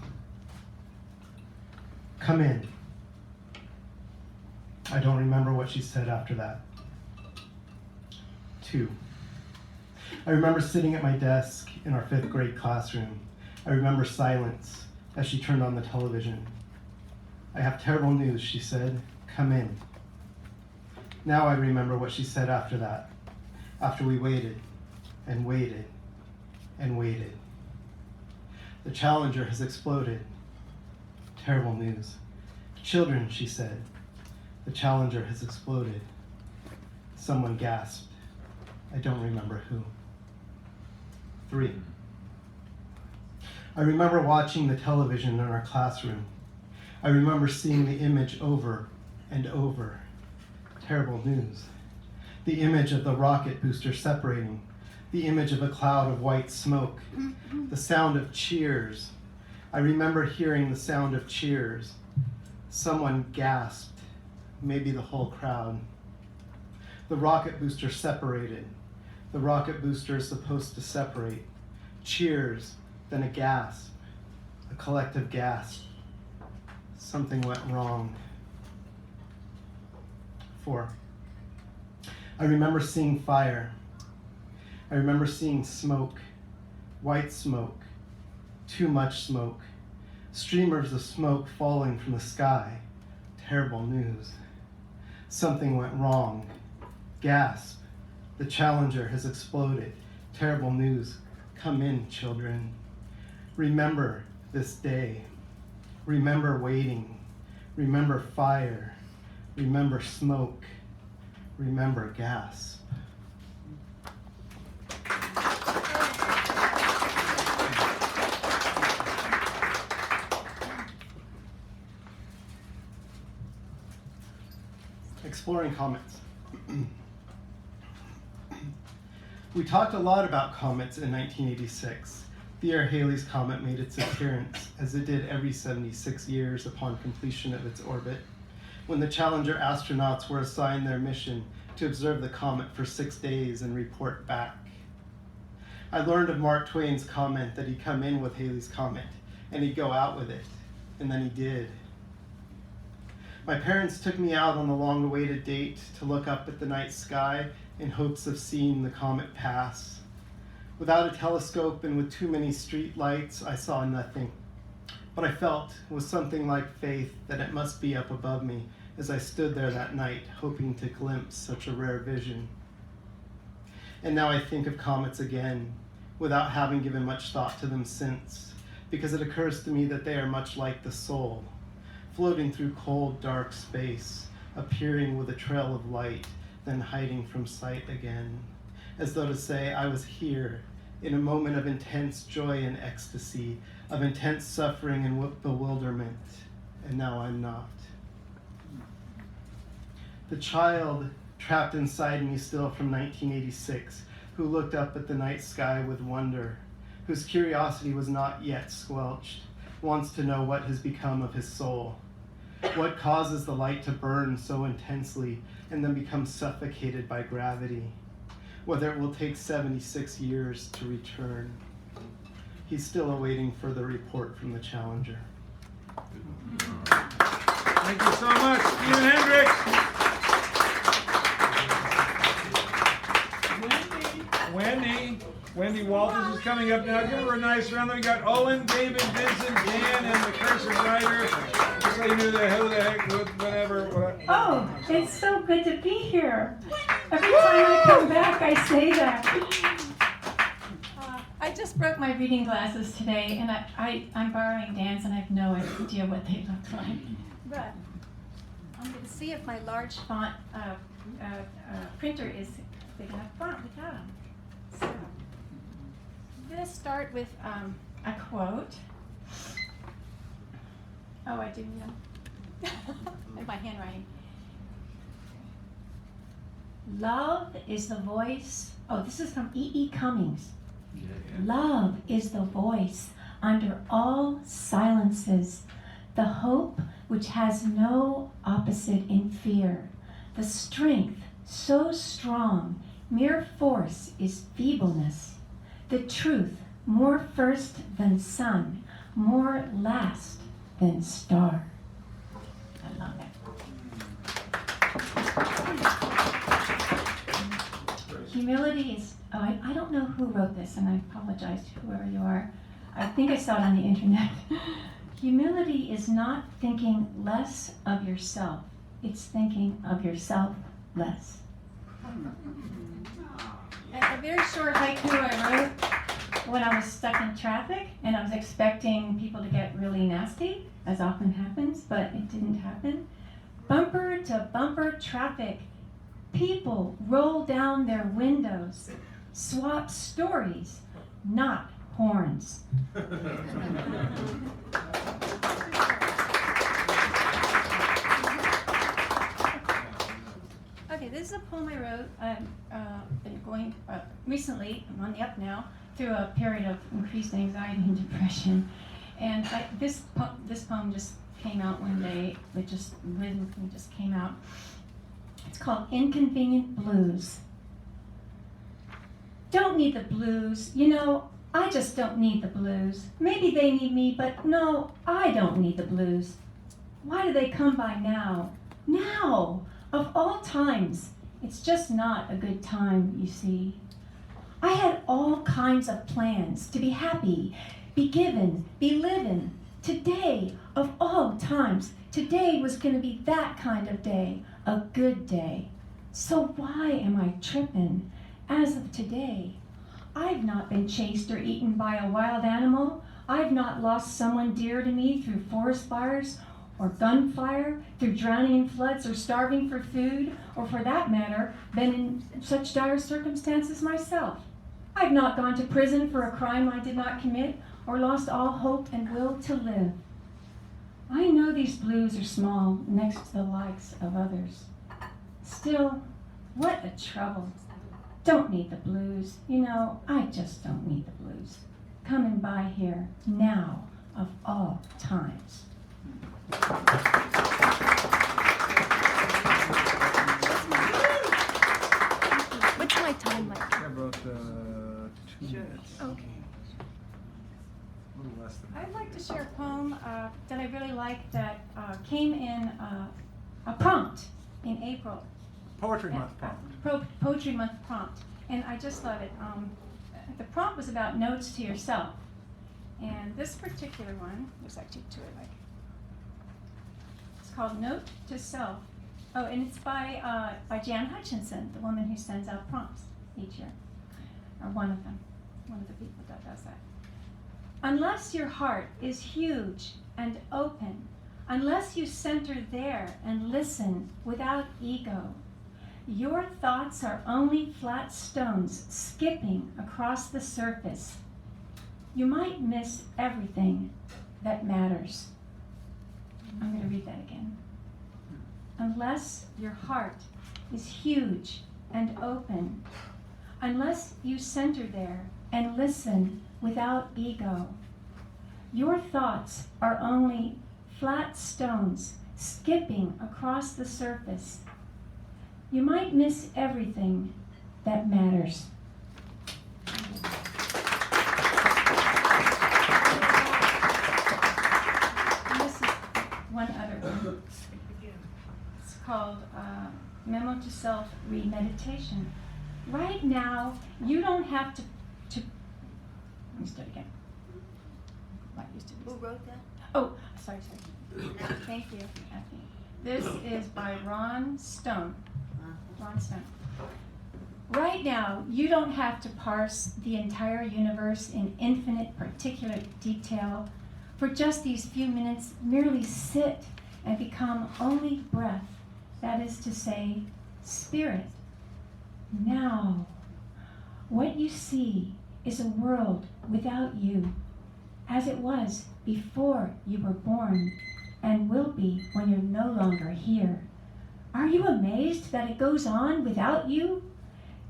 [SPEAKER 10] Come in. I don't remember what she said after that. 2. I remember sitting at my desk in our 5th grade classroom. I remember silence as she turned on the television. I have terrible news, she said. Come in. Now I remember what she said after that, after we waited and waited and waited. The Challenger has exploded. Terrible news. Children, she said, the Challenger has exploded. Someone gasped. I don't remember who. 3. I remember watching the television in our classroom. I remember seeing the image over and over. Terrible news. The image of the rocket booster separating. The image of a cloud of white smoke. The sound of cheers. I remember hearing the sound of cheers. Someone gasped, maybe the whole crowd. The rocket booster separated. The rocket booster is supposed to separate. Cheers, then a gasp, a collective gasp. Something went wrong. 4. I remember seeing fire. I remember seeing smoke, white smoke, too much smoke, streamers of smoke falling from the sky. Terrible news. Something went wrong. Gasp. The Challenger has exploded. Terrible news. Come in, children. Remember this day. Remember waiting. Remember fire. Remember smoke. Remember gasp. Exploring comets. We talked a lot about comets in 1986. Theo Halley's comet made its appearance, as it did every 76 years upon completion of its orbit, when the Challenger astronauts were assigned their mission to observe the comet for 6 days and report back. I learned of Mark Twain's comment that he'd come in with Halley's comet, and he'd go out with it, and then he did. My parents took me out on the long-awaited date to look up at the night sky in hopes of seeing the comet pass. Without a telescope and with too many street lights, I saw nothing. But I felt, with something like faith, that it must be up above me as I stood there that night, hoping to glimpse such a rare vision. And now I think of comets again, without having given much thought to them since, because it occurs to me that they are much like the soul, floating through cold, dark space, appearing with a trail of light, then hiding from sight again, as though to say, I was here, in a moment of intense joy and ecstasy, of intense suffering and bewilderment, and now I'm not. The child trapped inside me still from 1986, who looked up at the night sky with wonder, whose curiosity was not yet squelched, wants to know what has become of his soul. What causes the light to burn so intensely and then become suffocated by gravity? Whether it will take 76 years to return. He's still awaiting further report from the Challenger.
[SPEAKER 2] Thank you so much, Stephen Hendricks. Wendy Walters is coming up now. Give her a nice round. Then we got Owen, David, Vincent, Dan, and the cursive writer. Just so you knew the who the heck, whatever.
[SPEAKER 11] Oh, it's so good to be here. Every time I come back, I say that. I just broke my reading glasses today, and I'm borrowing Dan's, and I have no idea what they look like.
[SPEAKER 5] But I'm going to see if my large
[SPEAKER 11] Font printer is big enough font. We got them. So I'm going to start with a quote. Oh, I do know. In my handwriting. Love is the voice. Oh, this is from E.E. Cummings. Love is the voice under all silences, the hope which has no opposite in fear, the strength so strong, mere force is feebleness, the truth, more first than sun, more last than star. I love it. Humility is, I don't know who wrote this, and I apologize to whoever you are. I think I saw it on the internet. Humility is not thinking less of yourself. It's thinking of yourself less. A very short haiku I wrote when I was stuck in traffic, and I was expecting people to get really nasty, as often happens, but it didn't happen. Bumper to bumper traffic. People roll down their windows, swap stories, not horns. Okay, this is a poem I wrote. I've been going recently, I'm on the up now, through a period of increased anxiety and depression. And this poem just came out one day. It just rhythmically just came out. It's called Inconvenient Blues. Don't need the blues. You know, I just don't need the blues. Maybe they need me, but no, I don't need the blues. Why do they come by now? Now, of all times, it's just not a good time, you see. I had all kinds of plans to be happy, be given, be living. Today, of all times, today was going to be that kind of day, a good day. So why am I tripping? As of today, I've not been chased or eaten by a wild animal. I've not lost someone dear to me through forest fires or gunfire, through drowning in floods or starving for food, or for that matter, been in such dire circumstances myself. I've not gone to prison for a crime I did not commit, or lost all hope and will to live. I know these blues are small next to the likes of others. Still, what a trouble. Don't need the blues. You know, I just don't need the blues. Coming by here now of all times.
[SPEAKER 8] What's my time like?
[SPEAKER 2] About 2 minutes.
[SPEAKER 8] Okay.
[SPEAKER 2] A little less than that.
[SPEAKER 11] I'd like to share a poem that I really like that came in a prompt in April.
[SPEAKER 2] Poetry Month prompt.
[SPEAKER 11] Poetry Month prompt. And I just love it. The prompt was about notes to yourself. And this particular one, there's actually two I like. It's called Note to Self. Oh, and it's by Jan Hutchinson, the woman who sends out prompts each year. Or one of them. One of the people that does that. Unless your heart is huge and open, unless you center there and listen without ego, your thoughts are only flat stones skipping across the surface. You might miss everything that matters. I'm going to read that again. Unless your heart is huge and open, unless you center there and listen without ego, your thoughts are only flat stones skipping across the surface. You might miss everything that matters. And this is one other one. It's called Memo to Self Remeditation. Right now, you don't have to let me start again. What used to be?
[SPEAKER 6] Who wrote that?
[SPEAKER 11] Oh, sorry. Thank you, Kathy. This is by Ron Stone. Ron Stone. Right now, you don't have to parse the entire universe in infinite particulate detail. For just these few minutes, merely sit and become only breath, that is to say, spirit. Now, what you see is a world without you, as it was before you were born, and will be when you're no longer here. Are you amazed that it goes on without you?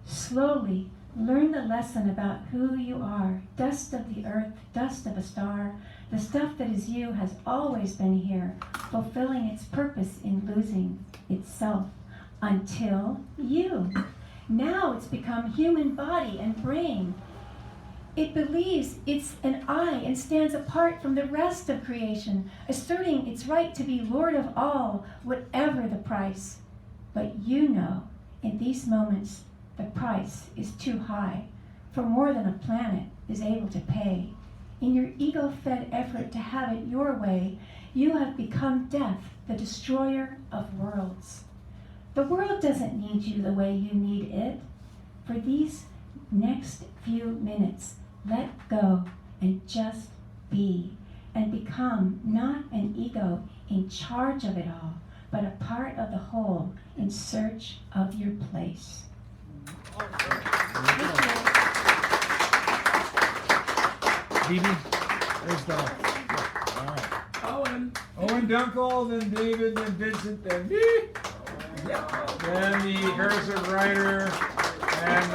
[SPEAKER 11] Slowly learn the lesson about who you are. Dust of the earth, dust of a star. The stuff that is you has always been here, fulfilling its purpose in losing itself until you. Now it's become human body and brain. It believes it's an I and stands apart from the rest of creation, asserting its right to be Lord of all, whatever the price. But you know, in these moments, the price is too high, for more than a planet is able to pay. In your ego-fed effort to have it your way, you have become death, the destroyer of worlds. The world doesn't need you the way you need it. For these next few minutes, let go and just be, and become not an ego in charge of it all, but a part of the whole in search of your place.
[SPEAKER 2] Phoebe, there's the. All right. Owen Dunkel, then David, then Vincent, then me. Then the cursive writer, and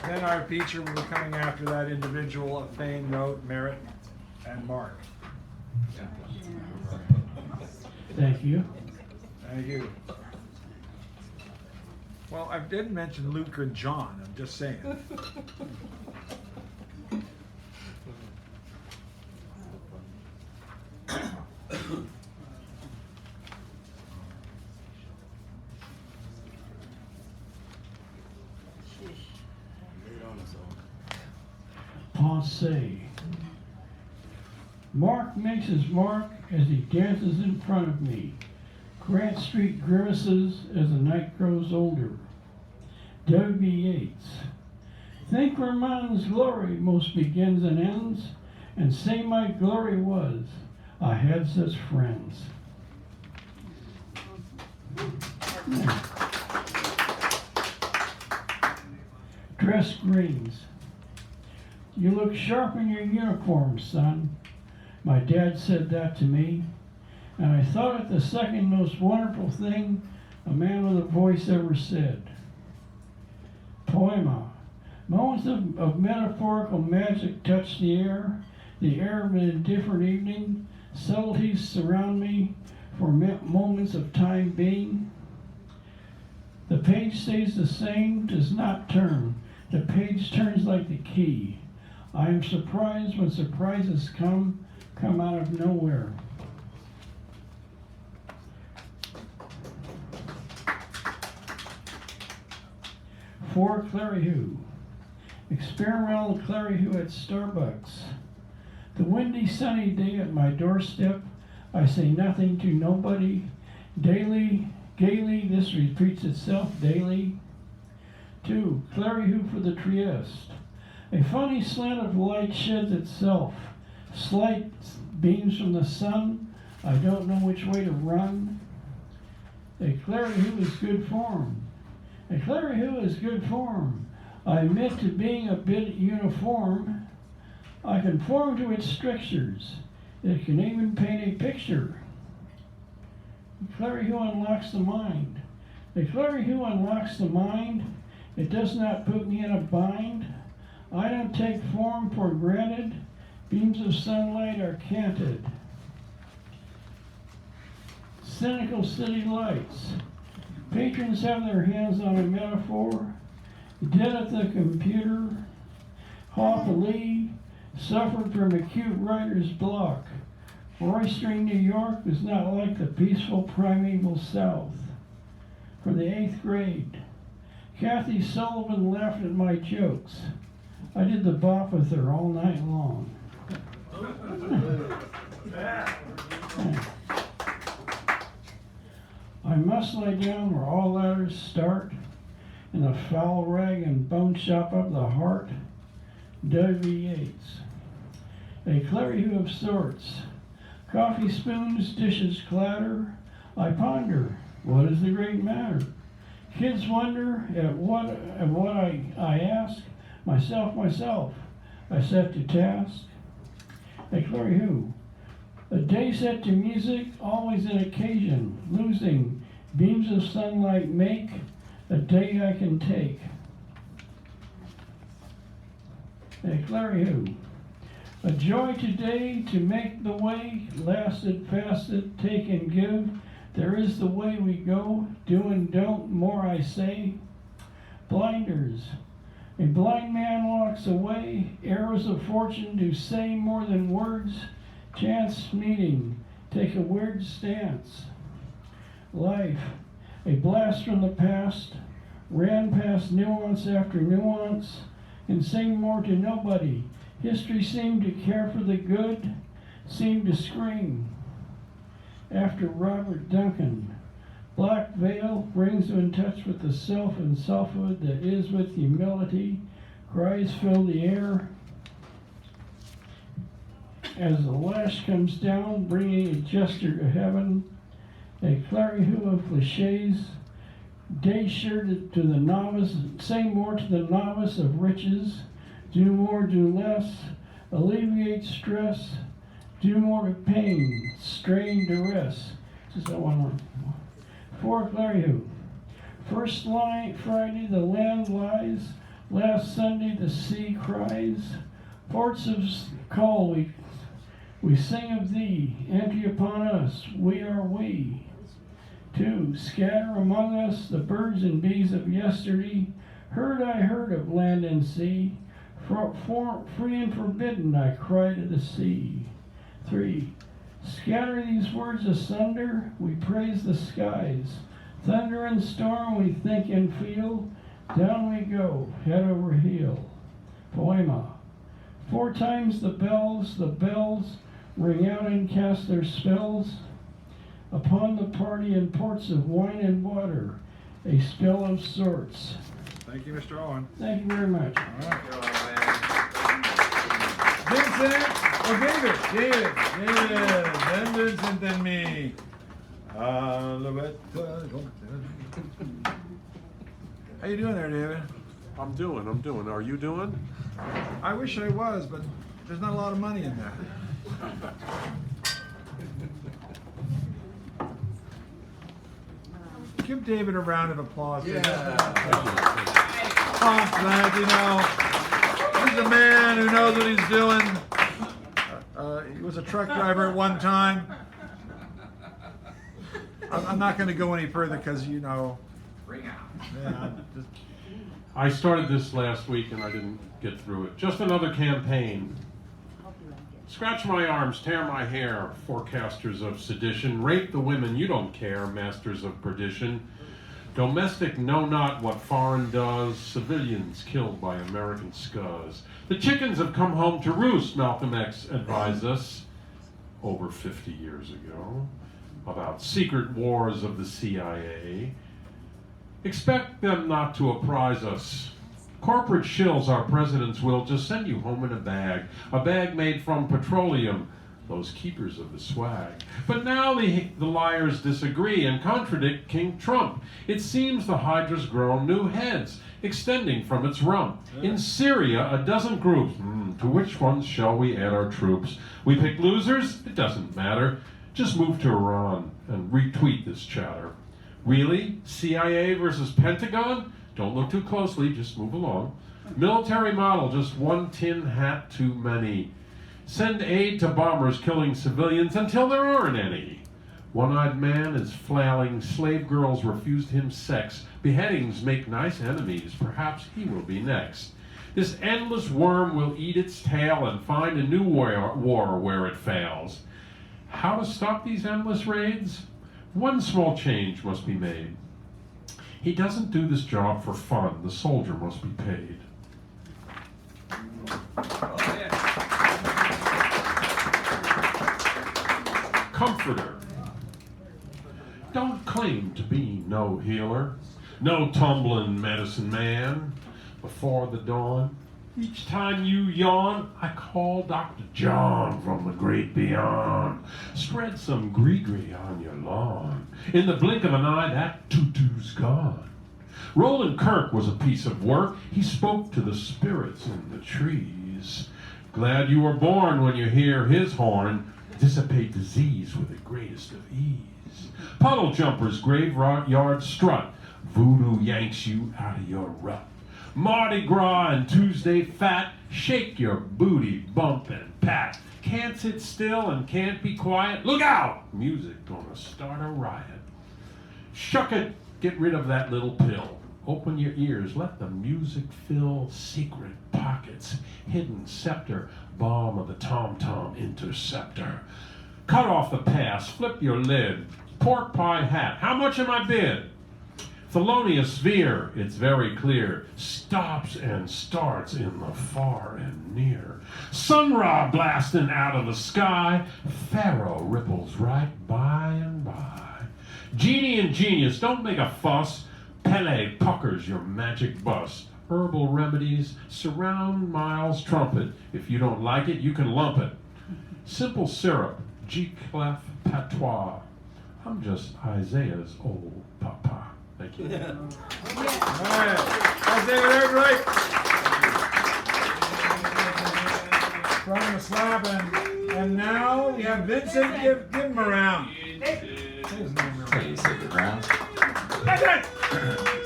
[SPEAKER 2] then our feature will be coming after that individual of fame, note, merit, and mark.
[SPEAKER 9] Thank you.
[SPEAKER 2] Thank you. Well, I didn't mention Luke and John, I'm just saying.
[SPEAKER 9] Pensée. Mark makes his mark as he dances in front of me. Grant Street grimaces as the night grows older. W. Yeats. Think where man's glory most begins and ends, and say my glory was, I had such friends. Dress greens. You look sharp in your uniform, son. My dad said that to me, and I thought it the second most wonderful thing a man with a voice ever said. Poema. Moments of metaphorical magic touch the air of an indifferent evening. Subtleties surround me for moments of time being. The page stays the same, does not turn. The page turns like the key. I am surprised when surprises come out of nowhere. For Claryhoo. Experimental Claryhoo at Starbucks. The windy sunny day at my doorstep, I say nothing to nobody. Gaily, this repeats itself daily. 2. Claryhoo for the Trieste. A funny slant of light sheds itself. Slight beams from the sun. I don't know which way to run. A Claryhoo is good form. A Claryhoo is good form. I admit to being a bit uniform. I conform to its strictures. It can even paint a picture. A Claryhoo unlocks the mind. A Claryhoo unlocks the mind. It does not put me in a bind. I don't take form for granted. Beams of sunlight are canted. Cynical city lights. Patrons have their hands on a metaphor. Dead at the computer. Hawk Lee suffered from acute writer's block. Roystering New York is not like the peaceful primeval South. For the 8th grade, Kathy Sullivan laughed at my jokes. I did the bop with her all night long. I must lie down where all ladders start, in the foul rag and bone shop of the heart. W. Yeats. A Claryhoo of sorts. Coffee spoons, dishes clatter. I ponder, what is the great matter? Kids wonder at what I ask. Myself, I set to task. A Claryhoo. A day set to music, always an occasion. Losing, beams of sunlight make a day I can take. A Claryhoo. A joy today to make the way, lasted, fasted, take and give. There is the way we go, do and don't, more I say. Blinders. A blind man walks away, arrows of fortune do say more than words, chance meeting, take a weird stance. Life, a blast from the past, ran past nuance after nuance, and sing more to nobody. History seemed to care for the good, seemed to scream. After Robert Duncan, black veil brings you in touch with the self and selfhood that is with humility. Cries fill the air as the lash comes down, bringing a gesture to heaven. A clarion of cliches, day shirted to the novice, say more to the novice of riches, do more, do less, alleviate stress, do more to pain, strain, duress. Just that one more. For clarion. First line, Friday the land lies, last Sunday the sea cries. Ports of call we sing of thee, empty upon us, we are we. 2. Scatter among us the birds and bees of yesterday. Heard I heard of land and sea. Free and forbidden I cry to the sea. 3. Scatter these words asunder, we praise the skies. Thunder and storm we think and feel. Down we go, head over heel. Poema. 4 times the bells ring out and cast their spells upon the party in ports of wine and water, a spell of sorts.
[SPEAKER 2] Thank you, Mr. Owen.
[SPEAKER 9] Thank you very much.
[SPEAKER 2] All right. Vincent, David, then Vincent, then me. How you doing there, David?
[SPEAKER 1] I'm doing. Are you doing?
[SPEAKER 2] I wish I was, but there's not a lot of money in there. Give David a round of applause.
[SPEAKER 1] Yeah.
[SPEAKER 2] Compliment, you know. He's a man who knows what he's doing. He was a truck driver at one time. I'm not going to go any further because, you know.
[SPEAKER 1] Bring out.
[SPEAKER 2] Yeah,
[SPEAKER 1] I started this last week and I didn't get through it. Just another campaign. Scratch my arms, tear my hair, forecasters of sedition. Rape the women, you don't care, masters of perdition. Domestic know not what foreign does. Civilians killed by American scuzz. The chickens have come home to roost, Malcolm X advised us over 50 years ago about secret wars of the CIA. Expect them not to apprise us. Corporate shills, our presidents will just send you home in a bag made from petroleum, those keepers of the swag. But now the liars disagree and contradict King Trump. It seems the Hydra's grown new heads, extending from its rump. In Syria, a dozen groups. To which ones shall we add our troops? We pick losers? It doesn't matter. Just move to Iran and retweet this chatter. Really? CIA versus Pentagon? Don't look too closely, just move along. Military model, just one tin hat too many. Send aid to bombers killing civilians until there aren't any. One-eyed man is flailing, slave girls refused him sex. Beheadings make nice enemies, perhaps he will be next. This endless worm will eat its tail and find a new war where it fails. How to stop these endless raids? One small change must be made. He doesn't do this job for fun. The soldier must be paid. Comforter. Don't claim to be no healer, no tumbling medicine man. Before the dawn, each time you yawn, I call Dr. John from the great beyond. Spread some gree-gree on your lawn. In the blink of an eye, that tutu's gone. Roland Kirk was a piece of work. He spoke to the spirits in the trees. Glad you were born when you hear his horn. Dissipate disease with the greatest of ease. Puddle jumpers, graveyard strut. Voodoo yanks you out of your rut. Mardi Gras and Tuesday fat, shake your booty, bump and pat. Can't sit still and can't be quiet. Look out! Music gonna start a riot. Shuck it, get rid of that little pill. Open your ears, let the music fill secret pockets. Hidden scepter, bomb of the tom-tom interceptor. Cut off the pass, flip your lid. Pork pie hat, how much am I bid? Thelonious sphere, it's very clear, stops and starts in the far and near. Sun Ra blasting out of the sky, Pharaoh ripples right by and by. Genie and genius, don't make a fuss. Pele puckers your magic bust. Herbal remedies surround Miles' trumpet. If you don't like it, you can lump it. Simple syrup, G-clef patois. I'm just Isaiah's old papa. Thank you.
[SPEAKER 2] All right. Isaiah Everett. Throwing the slap, and now we have Vincent. Give him a round.
[SPEAKER 12] Hey, you stick around.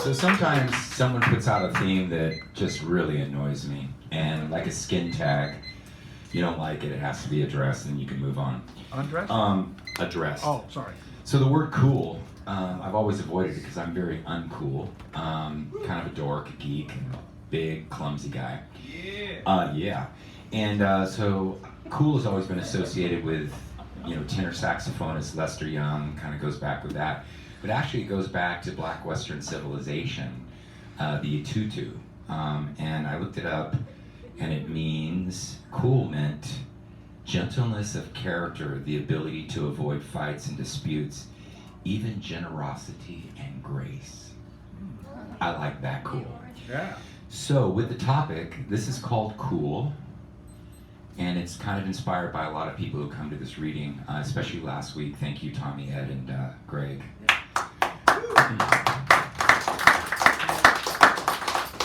[SPEAKER 12] So sometimes someone puts out a theme that just really annoys me, and like a skin tag, you don't like it, it has to be addressed, and you can move on.
[SPEAKER 2] Undressed?
[SPEAKER 12] Addressed.
[SPEAKER 2] Oh, sorry.
[SPEAKER 12] So the word cool, I've always avoided it because I'm very uncool. Kind of a dork, a geek, big, clumsy guy. Yeah. And so cool has always been associated with, tenor saxophonist Lester Young, kind of goes back with that. But actually it goes back to Black Western civilization, the Ututu. And I looked it up, and it means, cool meant gentleness of character, the ability to avoid fights and disputes, even generosity and grace. I like that cool.
[SPEAKER 2] Yeah.
[SPEAKER 12] So with the topic, this is called Cool, and it's kind of inspired by a lot of people who come to this reading, especially last week. Thank you, Tommy, Ed, and Greg.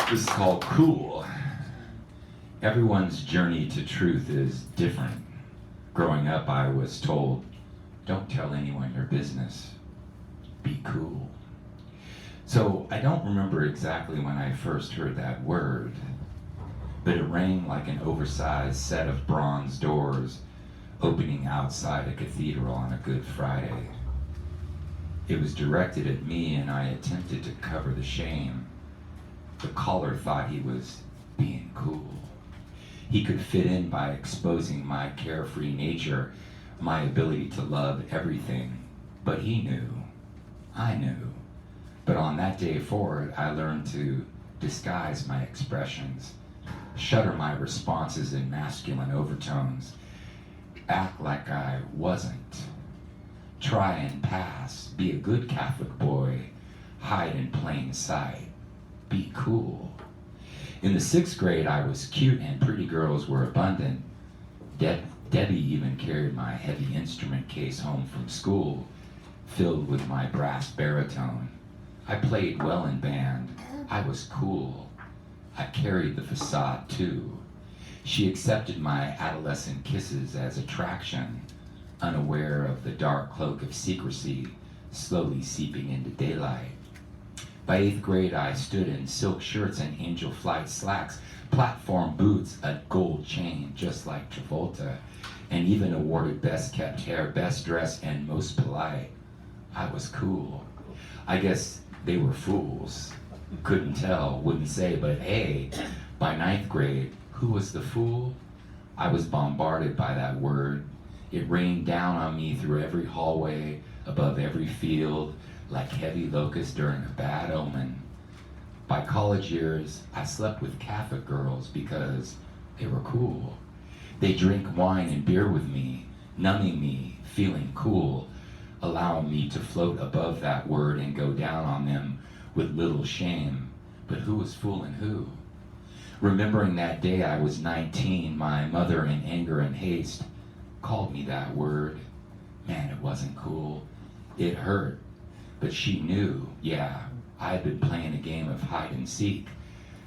[SPEAKER 12] This is called Cool. Everyone's journey to truth is different. Growing up, I was told, don't tell anyone your business. Be cool. So I don't remember exactly when I first heard that word, but it rang like an oversized set of bronze doors opening outside a cathedral on a Good Friday. It was directed at me, and I attempted to cover the shame. The caller thought he was being cool. He could fit in by exposing my carefree nature, my ability to love everything. But he knew. I knew. But on that day forward, I learned to disguise my expressions, shutter my responses in masculine overtones, act like I wasn't, try and pass, be a good Catholic boy, hide in plain sight, be cool. In the 6th grade, I was cute and pretty girls were abundant. Debbie even carried my heavy instrument case home from school, filled with my brass baritone. I played well in band. I was cool. I carried the facade too. She accepted my adolescent kisses as attraction, unaware of the dark cloak of secrecy slowly seeping into daylight. By 8th grade, I stood in silk shirts and angel flight slacks, platform boots, a gold chain, just like Travolta, and even awarded best kept hair, best dressed, and most polite. I was cool. I guess they were fools. Couldn't tell, wouldn't say, but hey, by 9th grade, who was the fool? I was bombarded by that word. It rained down on me through every hallway, above every field, like heavy locusts during a bad omen. By college years, I slept with Catholic girls because they were cool. They drink wine and beer with me, numbing me, feeling cool, allowing me to float above that word and go down on them with little shame. But who was fooling who? Remembering that day I was 19, my mother in anger and haste called me that word. Man, it wasn't cool. It hurt. But she knew, yeah, I had been playing a game of hide and seek,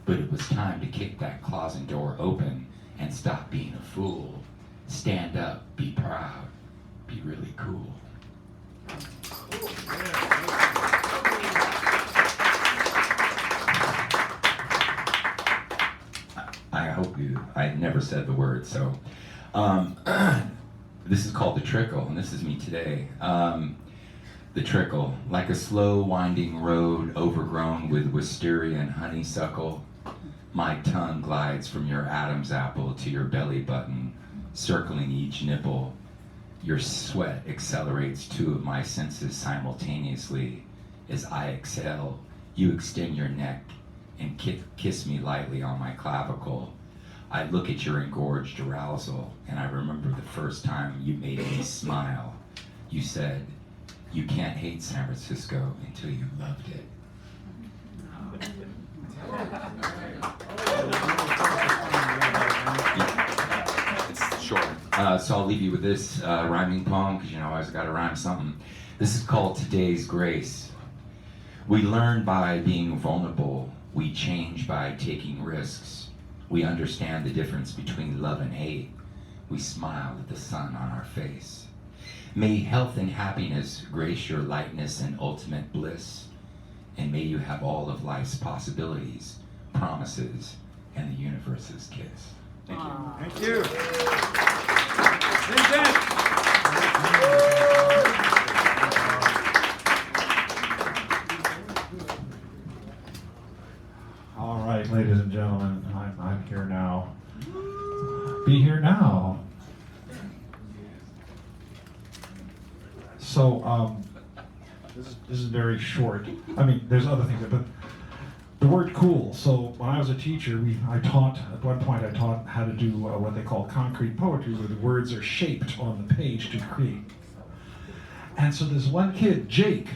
[SPEAKER 12] but it was time to kick that closet door open and stop being a fool. Stand up, be proud, be really cool. I hope I never said the word, so. This is called The Trickle, and this is me today. The trickle, like a slow winding road overgrown with wisteria and honeysuckle, my tongue glides from your Adam's apple to your belly button, circling each nipple. Your sweat accelerates two of my senses simultaneously. As I exhale, you extend your neck and kiss me lightly on my clavicle. I look at your engorged arousal, and I remember the first time you made me smile. You said, "You can't hate San Francisco until you loved it." It's short. So I'll leave you with this rhyming poem, because you know I always got to rhyme something. This is called Today's Grace. We learn by being vulnerable. We change by taking risks. We understand the difference between love and hate. We smile at the sun on our face. May health and happiness grace your lightness and ultimate bliss. And may you have all of life's possibilities, promises, and the universe's kiss. Thank you.
[SPEAKER 2] Thank you. Vincent.
[SPEAKER 13] All right, ladies and gentlemen, I'm here now. Be here now. So, this is very short. I mean, there's other things, but the word cool. So when I was a teacher, I taught how to do what they call concrete poetry, where the words are shaped on the page to create. And so there's one kid, Jake,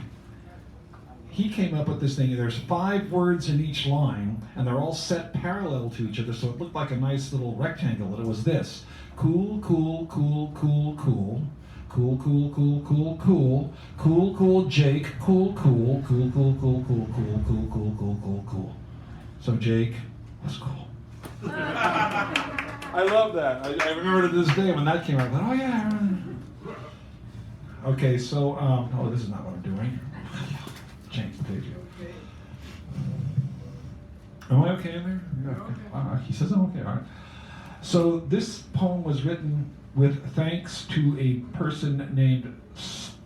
[SPEAKER 13] he came up with this thing. There's 5 words in each line, and they're all set parallel to each other, so it looked like a nice little rectangle, and it was this: cool, cool, cool, cool, cool. Cool, cool, cool, cool, cool. Cool, cool, Jake. Cool, cool, cool, cool, cool, cool, cool, cool, cool, cool, cool, cool. So Jake was cool. I love that. I remember to this day when that came out. I thought, oh yeah. Okay, so oh, this is not what I'm doing. Change the page. Am I okay in there? Yeah, okay. He says I'm okay. All right. So this poem was written with thanks to a person named,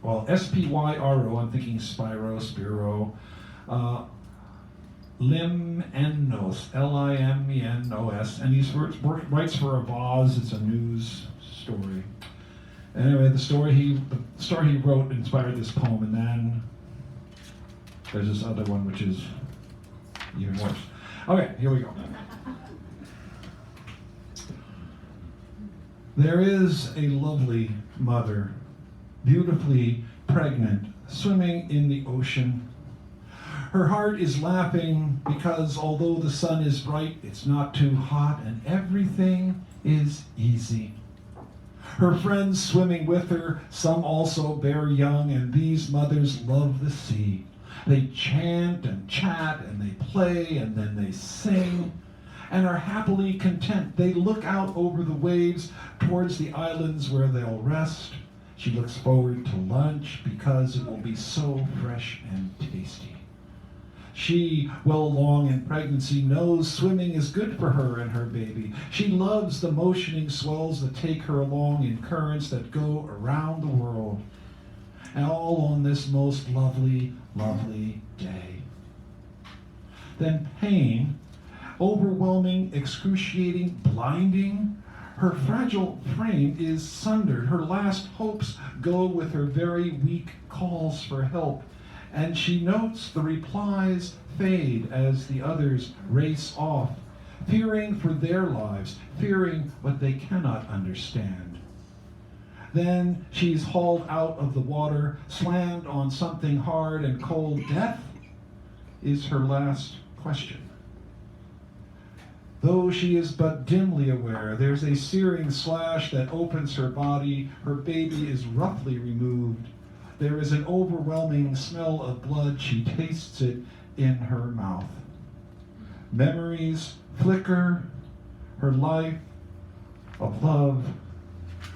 [SPEAKER 13] well, Spyro, I'm thinking Spiro, Limnos, Limenos, and he writes for a Voz. It's a news story. Anyway, the story he wrote inspired this poem, and then there's this other one which is even worse. Okay, here we go. There is a lovely mother, beautifully pregnant, swimming in the ocean. Her heart is laughing because although the sun is bright, it's not too hot and everything is easy. Her friends swimming with her, some also bear young, and these mothers love the sea. They chant and chat and they play and then they sing and are happily content. They look out over the waves towards the islands where they'll rest. She looks forward to lunch because it will be so fresh and tasty. She, well along in pregnancy, knows swimming is good for her and her baby. She loves the motioning swells that take her along in currents that go around the world. And all on this most lovely, lovely day. Then pain, overwhelming, excruciating, blinding. Her fragile frame is sundered. Her last hopes go with her very weak calls for help. And she notes the replies fade as the others race off, fearing for their lives, fearing what they cannot understand. Then she's hauled out of the water, slammed on something hard and cold. Death is her last question. Though she is but dimly aware, there's a searing slash that opens her body. Her baby is roughly removed. There is an overwhelming smell of blood. She tastes it in her mouth. Memories flicker. Her life of love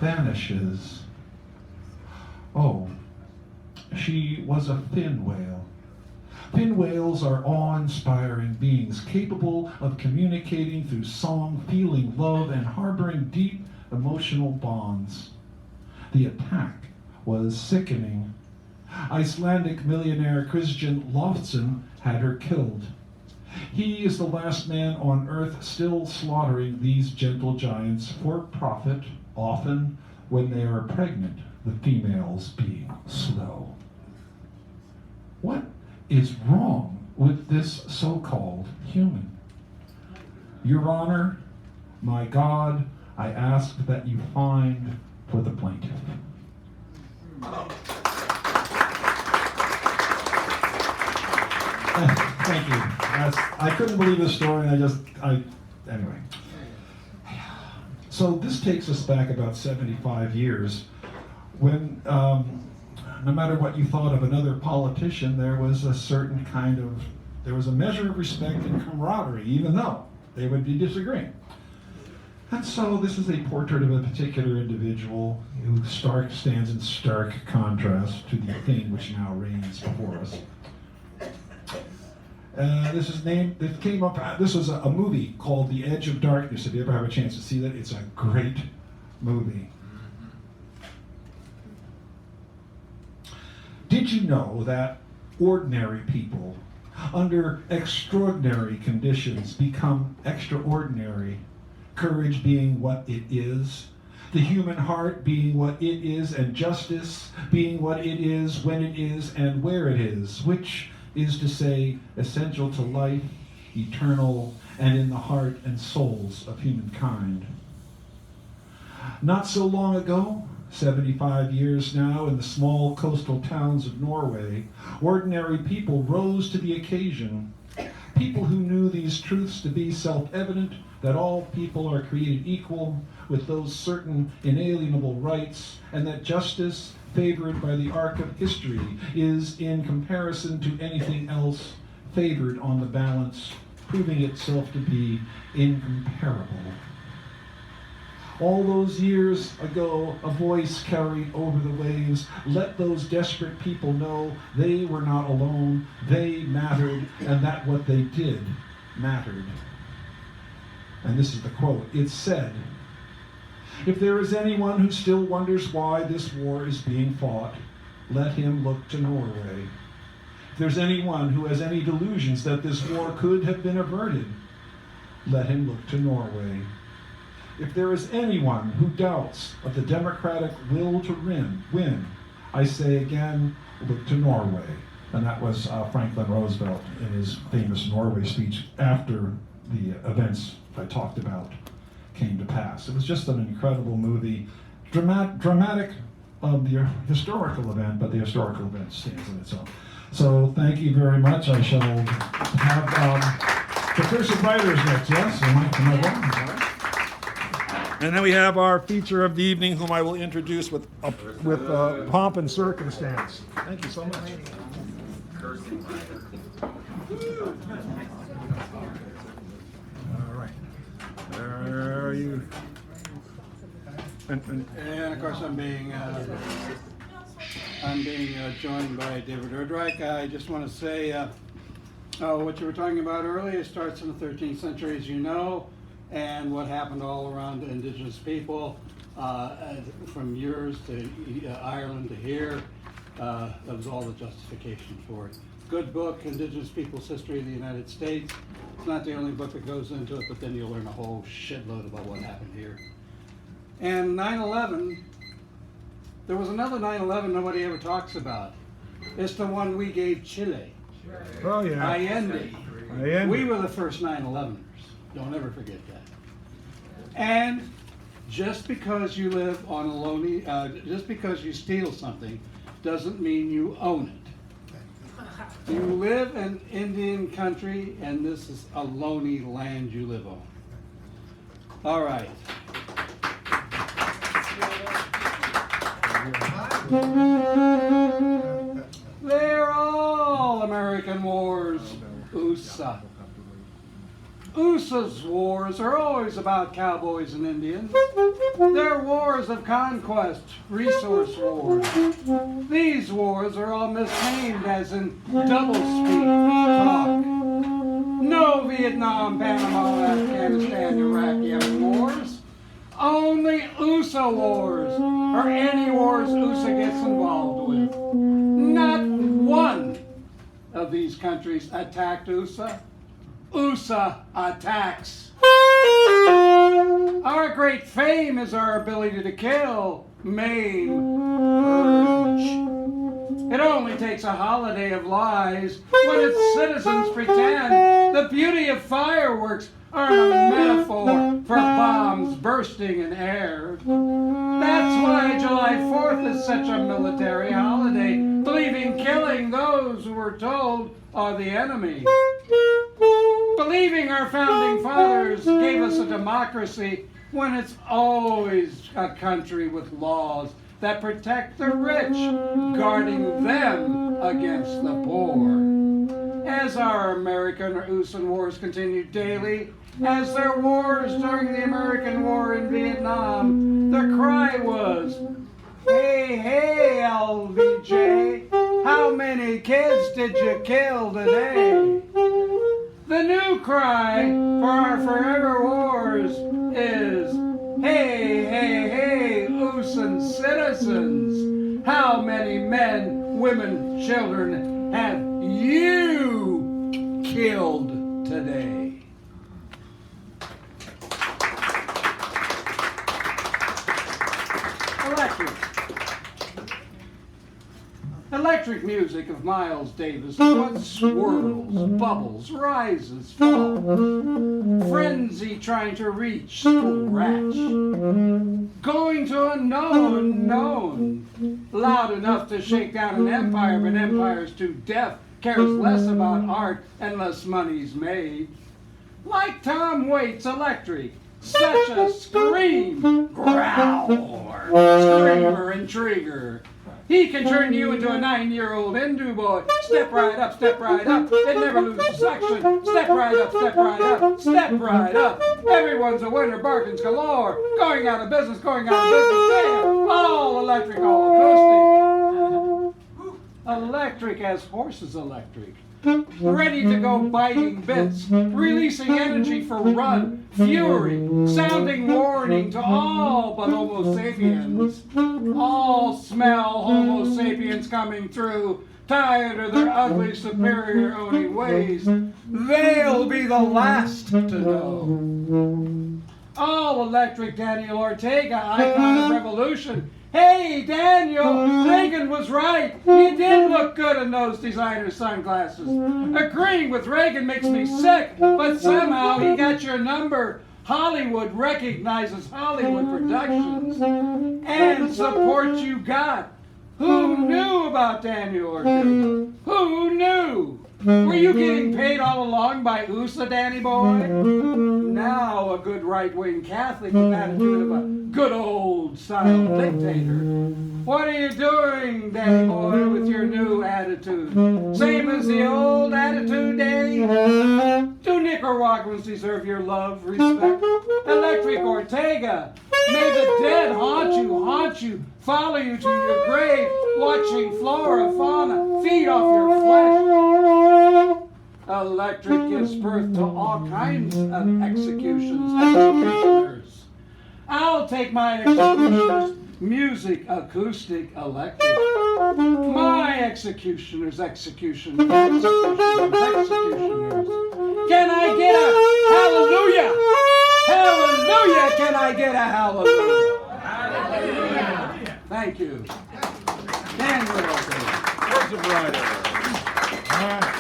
[SPEAKER 13] vanishes. Oh, she was a fin whale. Fin whales are awe-inspiring beings capable of communicating through song, feeling love, and harboring deep emotional bonds. The attack was sickening. Icelandic millionaire Christian Loftsson had her killed. He is the last man on earth still slaughtering these gentle giants for profit, often when they are pregnant, the females being slow. What is wrong with this so-called human? Your Honor, my God, I ask that you find for the plaintiff. Thank you. I couldn't believe this story. Anyway. So this takes us back about 75 years when, no matter what you thought of another politician, there was a measure of respect and camaraderie, even though they would be disagreeing. And so this is a portrait of a particular individual who stands in stark contrast to the thing which now reigns before us. This was a movie called The Edge of Darkness. If you ever have a chance to see that, it's a great movie. Did you know that ordinary people, under extraordinary conditions, become extraordinary? Courage being what it is, the human heart being what it is, and justice being what it is, when it is, and where it is, which is to say, essential to life, eternal, and in the heart and souls of humankind. Not so long ago, 75 years now, in the small coastal towns of Norway, ordinary people rose to the occasion. People who knew these truths to be self-evident, that all people are created equal, with those certain inalienable rights, and that justice, favored by the arc of history, is, in comparison to anything else, favored on the balance, proving itself to be incomparable. All those years ago, a voice carried over the waves. Let those desperate people know they were not alone, they mattered, and that what they did mattered. And this is the quote. It said, "If there is anyone who still wonders why this war is being fought, let him look to Norway. If there's anyone who has any delusions that this war could have been averted, let him look to Norway. If there is anyone who doubts of the democratic will to win, I say again, look to Norway." And that was Franklin Roosevelt in his famous Norway speech after the events I talked about came to pass. It was just an incredible movie, dramatic of the historical event, but the historical event stands on its own. So thank you very much. I shall have Patricia Biders next, yes? Am I wrong?
[SPEAKER 2] And then we have our feature of the evening, whom I will introduce with pomp and circumstance. Thank you so much. All right. There are you.
[SPEAKER 14] And of course, I'm being joined by David Erdreich. I just want to say what you were talking about earlier starts in the 13th century, as you know, and what happened all around indigenous people, from yours to Ireland to here. That was all the justification for it. Good book, Indigenous Peoples' History of the United States. It's not the only book that goes into it, but then you'll learn a whole shitload about what happened here. And 9/11, there was another 9/11 nobody ever talks about. It's the one we gave Chile.
[SPEAKER 2] Oh, yeah.
[SPEAKER 14] Allende. We were the first 9/11ers. Don't ever forget that. And just because you live on a lonely, just because you steal something, doesn't mean you own it. You live in Indian country, and this is a lonely land you live on. All right. They're all American wars, USA. USA's wars are always about cowboys and Indians. They're wars of conquest, resource wars. These wars are all misnamed as in doublespeak talk. No Vietnam, Panama, Afghanistan, Iraq, Yemen wars. Only USA wars, or any wars USA gets involved with. of these countries attacked USA. USA attacks. Our great fame is our ability to kill, maim, purge. It only takes a holiday of lies when its citizens pretend the beauty of fireworks are a metaphor for bombs bursting in air. That's why July 4th is such a military holiday, believing killing those who we're told are the enemy. Believing our founding fathers gave us a democracy when it's always a country with laws that protect the rich, guarding them against the poor. As our American-USAN wars continued daily, as their wars during the American War in Vietnam, their cry was, "Hey, hey, LBJ, how many kids did you kill today?" The new cry for our forever wars is, "Hey, hey, hey, USAN citizens, how many men, women, children have you killed today?" Electric music of Miles Davis is what swirls, bubbles, rises, falls. Frenzy trying to reach, scratch. Going to a known. Loud enough to shake down an empire, but empire's too deaf, cares less about art unless money's made. Like Tom Waits' Electric, such a scream, growler, screamer, intriguer. He can turn you into a 9-year-old Hindu boy. Step right up, it never loses section. Step right up, step right up. Everyone's a winner, bargains galore. Going out of business, damn. All electric, all acoustic. Electric as horses electric. Ready to go biting bits, releasing energy for run, fury, sounding warning to all but Homo sapiens. All smell Homo sapiens coming through, tired of their ugly superior owning ways. They'll be the last to know. All electric Daniel Ortega, icon of revolution. Hey, Daniel, Reagan was right. You did look good in those designer sunglasses. Agreeing with Reagan makes me sick, but somehow he got your number. Hollywood recognizes Hollywood Productions and support you got. Who knew about Daniel Ortega? Who knew? Were you getting paid all along by USA, Danny boy? Now a good right-wing Catholic with attitude of a good old-style dictator. What are you doing, Danny boy, with your new attitude? Same as the old attitude, Danny? Do Nicaraguans deserve your love, respect? Electric Ortega, may the dead haunt you, follow you to your grave, watching flora, fauna, feed off your flesh. Electric gives birth to all kinds of executioners. I'll take my executioners, music, acoustic, electric. My executioners. Can I get a hallelujah? Hallelujah! Can I get a hallelujah? Hallelujah! Thank you. Daniel Ortega.
[SPEAKER 2] Where's the bride? All right.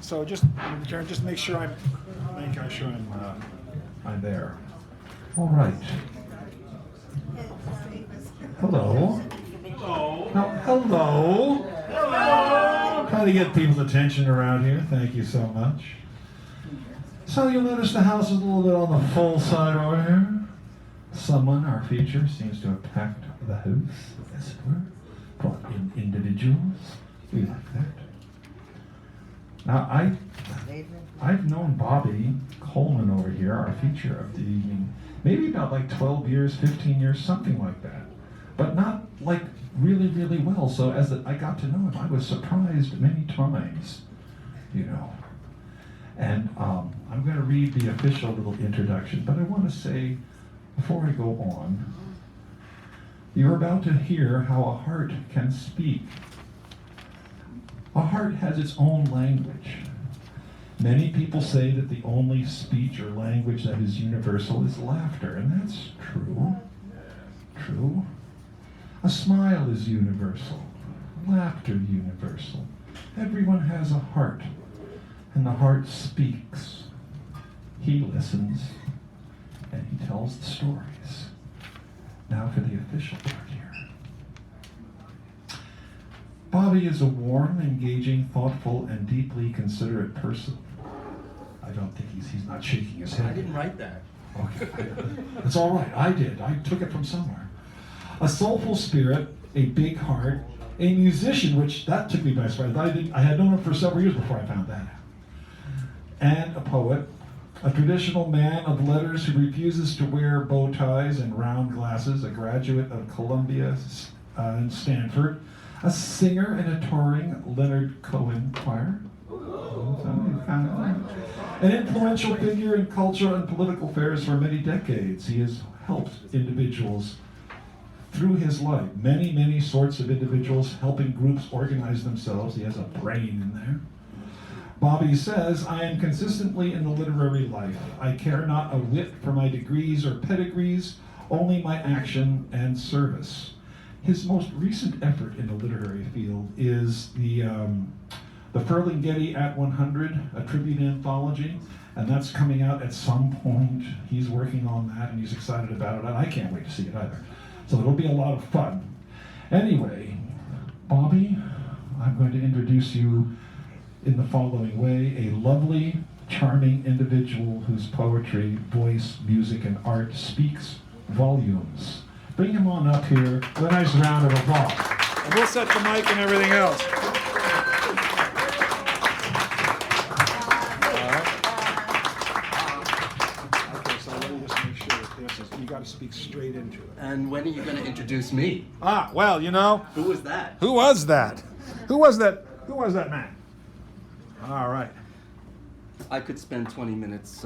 [SPEAKER 2] So just make sure I'm there.
[SPEAKER 13] All right. Hello. Now, hello. Trying to get people's attention around here. Thank you so much. So you'll notice the house is a little bit on the full side over here. Someone, our feature, seems to have packed the house, as it were. Brought in individuals. We like that. Now, I've known Bobby Coleman over here, our feature of the evening, maybe about like 12 years, 15 years, something like that. But not like really, really well. So as I got to know him, I was surprised many times you know. And I'm going to read the official little introduction, but I want to say, before I go on, you're about to hear how a heart can speak. A heart has its own language. Many people say that the only speech or language that is universal is laughter, and that's true. True. A smile is universal. Laughter universal. Everyone has a heart, and the heart speaks. He listens, and he tells the stories. Now for the official part here. Bobby is a warm, engaging, thoughtful, and deeply considerate person. I don't think he's not shaking his head.
[SPEAKER 15] I didn't write that.
[SPEAKER 13] Okay, that's all right. I did. I took it from somewhere. A soulful spirit, a big heart, a musician, which that took me by surprise. I had known him for several years before I found that out. And a poet, a traditional man of letters who refuses to wear bow ties and round glasses, a graduate of Columbia and Stanford, a singer in a touring Leonard Cohen choir. An influential figure in cultural and political affairs for many decades. He has helped individuals through his life. Many, many sorts of individuals helping groups organize themselves. He has a brain in there. Bobby says, I am consistently in the literary life. I care not a whit for my degrees or pedigrees, only my action and service. His most recent effort in the literary field is the Ferlinghetti at 100, a tribute anthology, and that's coming out at some point. He's working on that, and he's excited about it, and I can't wait to see it either. So it'll be a lot of fun. Anyway, Bobby, I'm going to introduce you in the following way: a lovely, charming individual whose poetry, voice, music, and art speaks volumes. Bring him on up here with a nice round of applause.
[SPEAKER 2] And we'll set the mic and everything else. Okay, so let me just make sure that this is, you got to speak straight into it.
[SPEAKER 15] And when are you going to introduce me?
[SPEAKER 2] Ah, well, you know.
[SPEAKER 15] Who was that?
[SPEAKER 2] Who was that? Who was that? Who was that man? All right.
[SPEAKER 15] I could spend 20 minutes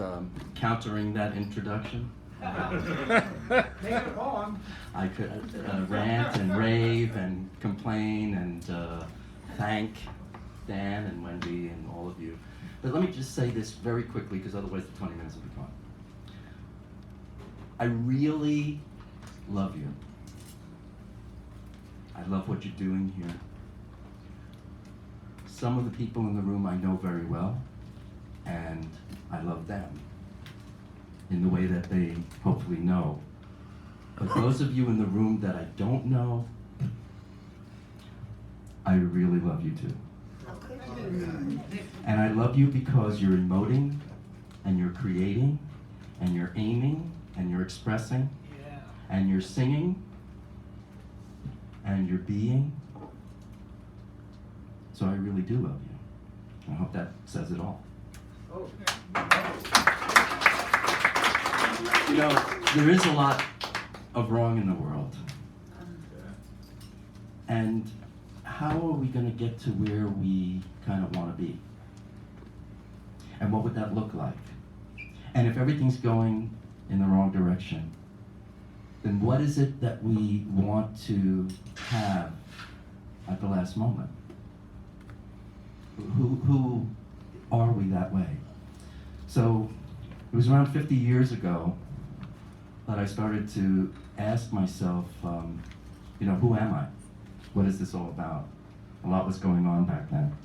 [SPEAKER 15] countering that introduction.
[SPEAKER 2] Take it on.
[SPEAKER 15] I could rant and rave and complain and thank Dan and Wendy and all of you. But let me just say this very quickly, because otherwise the 20 minutes will be gone. I really love you. I love what you're doing here. Some of the people in the room I know very well, and I love them in the way that they hopefully know. But those of you in the room that I don't know, I really love you too. And I love you because you're emoting, and you're creating, and you're aiming, and you're expressing, and you're singing, and you're being. So I really do love you. I hope that says it all. You know, there is a lot of wrong in the world. And how are we going to get to where we kind of want to be? And what would that look like? And if everything's going in the wrong direction, then what is it that we want to have at the last moment? Who are we that way? So it was around 50 years ago that I started to ask myself, you know, who am I? What is this all about? A lot was going on back then.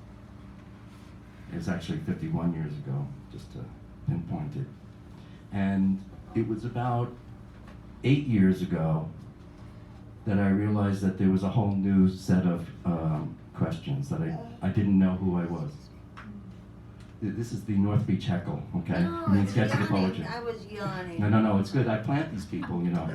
[SPEAKER 15] It was actually 51 years ago, just to pinpoint it. And it was about 8 years ago that I realized that there was a whole new set of questions, that I didn't know who I was. This is the North Beach heckle, okay?
[SPEAKER 16] No,
[SPEAKER 15] I mean, it's get to the poetry.
[SPEAKER 16] I was yawning.
[SPEAKER 15] No, it's good. I plant these people, you know.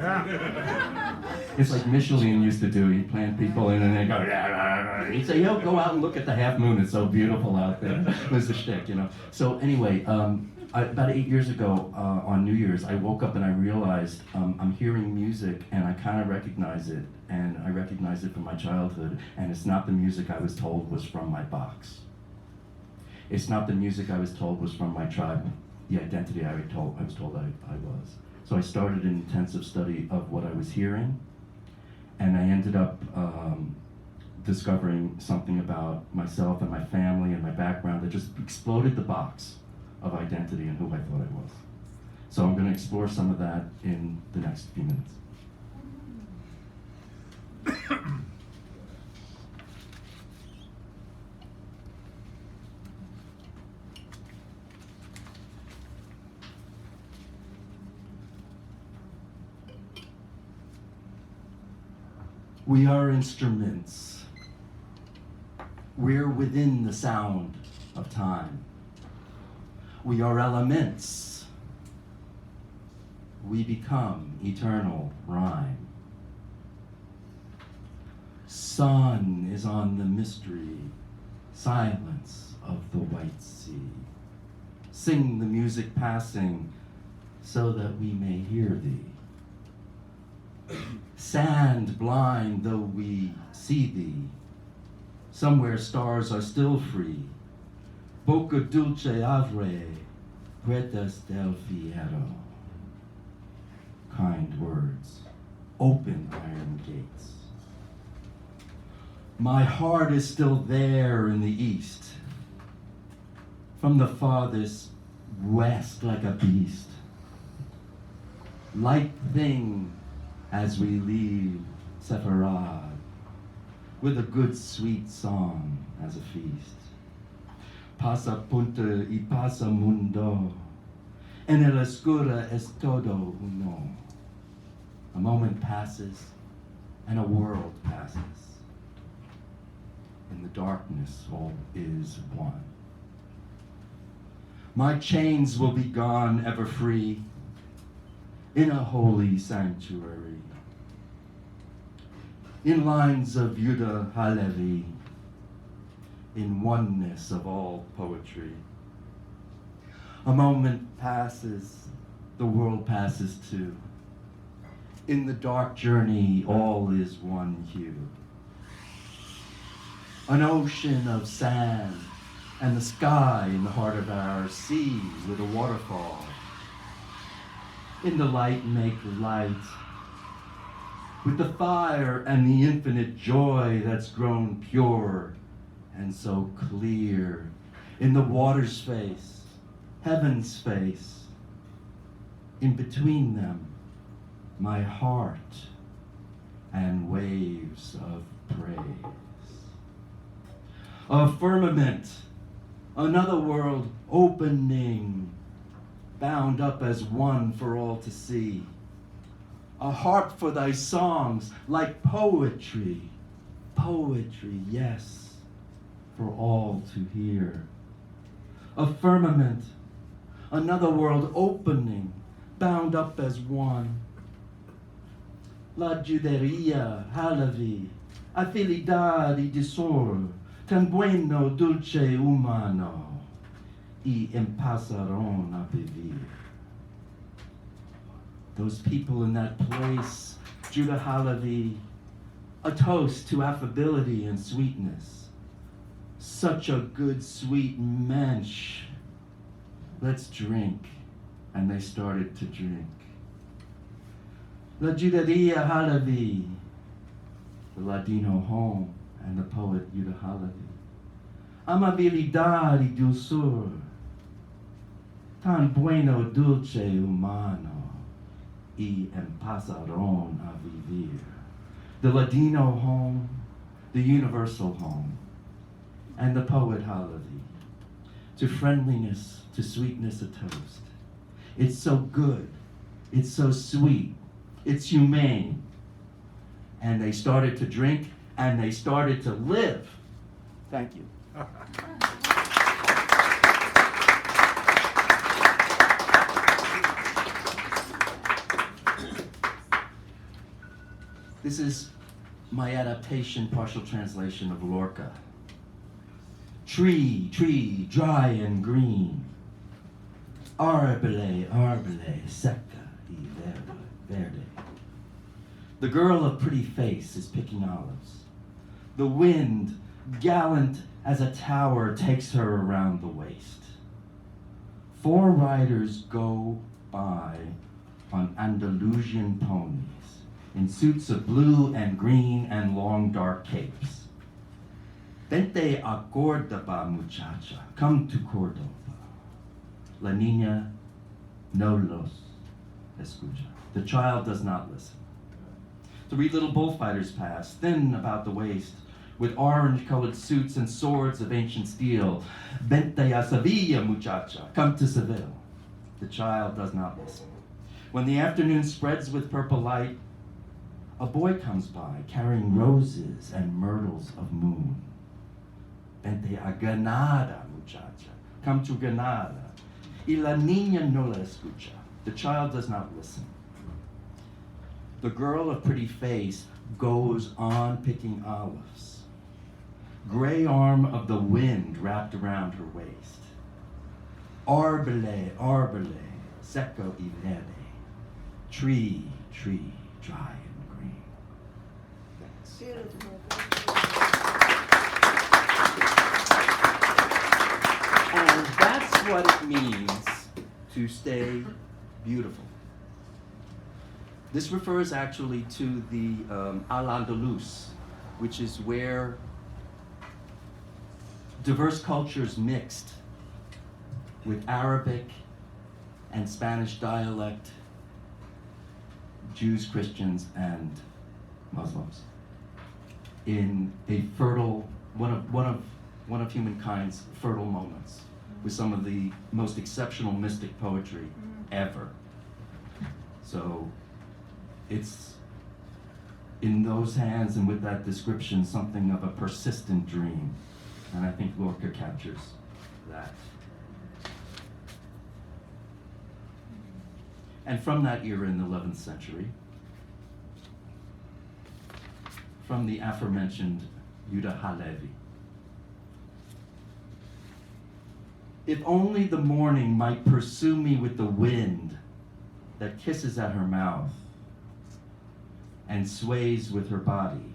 [SPEAKER 15] It's like Michelin used to do. He'd plant people in and they go, yeah. He'd say, yo, go out and look at the half moon. It's so beautiful out there. It was the shtick, you know. So anyway, about 8 years ago on New Year's, I woke up and I realized I'm hearing music and I kind of recognize it. And I recognize it from my childhood. And it's not the music I was told was from my box. It's not the music I was told was from my tribe, the identity I was told I was. So I started an intensive study of what I was hearing, and I ended up discovering something about myself and my family and my background that just exploded the box of identity and who I thought I was. So I'm going to explore some of that in the next few minutes. We are instruments. We're within the sound of time. We are elements. We become eternal rhyme. Sun is on the mystery, silence of the white sea. Sing the music passing so that we may hear thee. Sand blind though we see thee, somewhere stars are still free. Boca dulce abre, puertas del fiero. Kind words, open iron gates. My heart is still there in the east, from the farthest west like a beast. Light thing as we leave Sepharad, with a good sweet song as a feast. Pasa punta y pasa mundo, en el oscura es todo uno. A moment passes and a world passes. In the darkness all is one. My chains will be gone ever free, in a holy sanctuary, in lines of Yuda Halevi, in oneness of all poetry. A moment passes, the world passes too. In the dark journey, all is one hue. An ocean of sand, and the sky in the heart of our sea with a waterfall. In the light make light, with the fire and the infinite joy that's grown pure and so clear. In the water's face, heaven's face, in between them, my heart and waves of praise. A firmament, another world opening, bound up as one for all to see. A harp for thy songs, like poetry, poetry, yes, for all to hear. A firmament, another world opening, bound up as one. La juderia, halavi, afilidad y disor, tan bueno, dulce, humano, y empasaron a vivir. Those people in that place, Judah Halavi, a toast to affability and sweetness. Such a good, sweet mensch. Let's drink. And they started to drink. La Juderia Halavi, the Ladino home, and the poet Judah Halavi. Amabilidad y dulzor, tan bueno, dulce, humano, y empezaron a vivir. The Ladino home, the universal home, and the poet Halavi. To friendliness, to sweetness a toast. It's so good, it's so sweet, it's humane. And they started to drink, and they started to live. Thank you. This is my adaptation, partial translation of Lorca. Tree, tree, dry and green. Arbele, arbele, seca y verde, verde. The girl of pretty face is picking olives. The wind, gallant as a tower takes her around the waist. 4 riders go by on Andalusian ponies in suits of blue and green and long dark capes. Vente a Córdoba, muchacha, come to Córdoba. La niña no los escucha. The child does not listen. 3 little bullfighters pass, thin about the waist, with orange-colored suits and swords of ancient steel. Vente a Sevilla, muchacha, come to Seville. The child does not listen. When the afternoon spreads with purple light, a boy comes by carrying roses and myrtles of moon. Vente a Granada, muchacha, come to Granada. Y la niña no la escucha. The child does not listen. The girl of pretty face goes on picking olives. Gray arm of the wind wrapped around her waist. Arbele, arbele, seco y verde. Tree, tree, dry and green. Thanks. And that's what it means to stay beautiful. This refers actually to the Al-Andalus, which is where diverse cultures mixed with Arabic and Spanish dialect, Jews, Christians, and Muslims, in a fertile, one of humankind's fertile moments, with some of the most exceptional mystic poetry ever. So it's in those hands and with that description something of a persistent dream, and I think Lorca captures that. And from that era in the 11th century, from the aforementioned Yuda Halevi, if only the morning might pursue me with the wind that kisses at her mouth and sways with her body,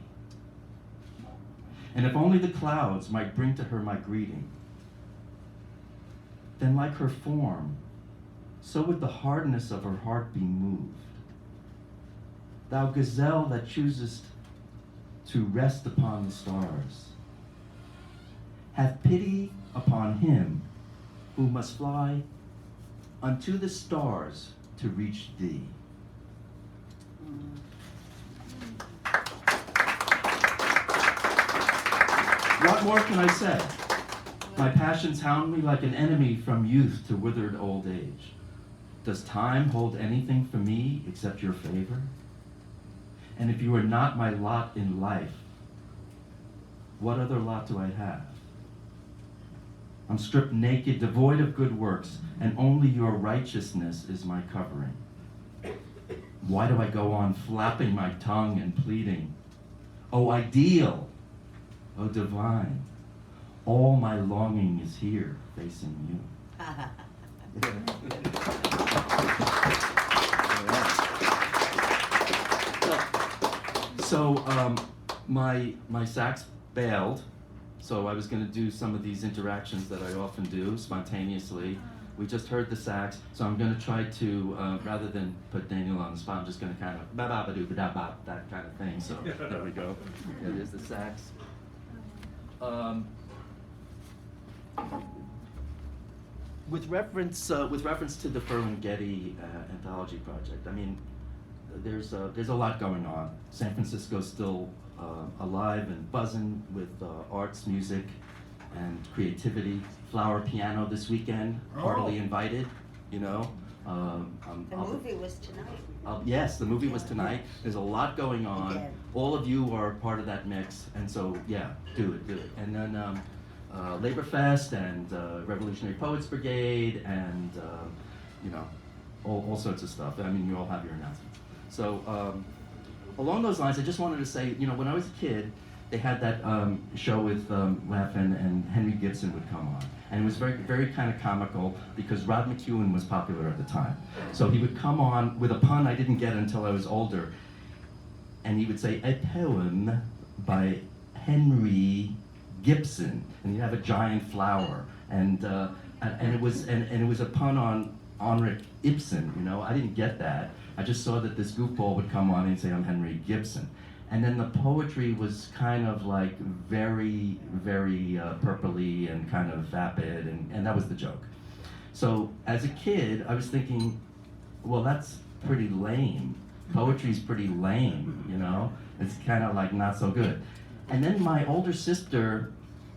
[SPEAKER 15] and if only the clouds might bring to her my greeting, then like her form, so would the hardness of her heart be moved. Thou gazelle that choosest to rest upon the stars, have pity upon him who must fly unto the stars to reach thee. What more can I say? My passions hound me like an enemy from youth to withered old age. Does time hold anything for me except your favor? And if you are not my lot in life, what other lot do I have? I'm stripped naked, devoid of good works, and only your righteousness is my covering. Why do I go on flapping my tongue and pleading? Oh, ideal, oh, divine, all my longing is here facing you. So my sax bailed, so I was going to do some of these interactions that I often do spontaneously. We just heard the sax, so I'm going to try to, rather than put Daniel on the spot, I'm just going to kind of ba-ba-ba-doo-ba-da-ba, that kind of thing. So there we go. Yeah, there's the sax. With reference to the Ferlinghetti anthology project, I mean, there's a lot going on. San Francisco's still alive and buzzing with arts, music, and creativity. Flower Piano this weekend, heartily invited, you know.
[SPEAKER 16] The movie was tonight.
[SPEAKER 15] Yes, the movie was tonight. There's a lot going on.
[SPEAKER 16] Again.
[SPEAKER 15] All of you are part of that mix, and so yeah, do it. And then Labor Fest and Revolutionary Poets Brigade and you know, all sorts of stuff. I mean, you all have your announcements. So along those lines, I just wanted to say, you know, when I was a kid, they had that show with Laugh-In, and Henry Gibson would come on. And it was very, very kind of comical because Rod McEwen was popular at the time. So he would come on with a pun I didn't get until I was older. And he would say, a poem by Henry Gibson, and you have a giant flower, and it was a pun on Henrik Ibsen. You know, I didn't get that. I just saw that this goofball would come on and say, I'm Henry Gibson. And then the poetry was kind of like very, very purpley and kind of vapid, and that was the joke. So as a kid, I was thinking, well, that's pretty lame. Poetry's pretty lame, you know? It's kind of like not so good. And then my older sister,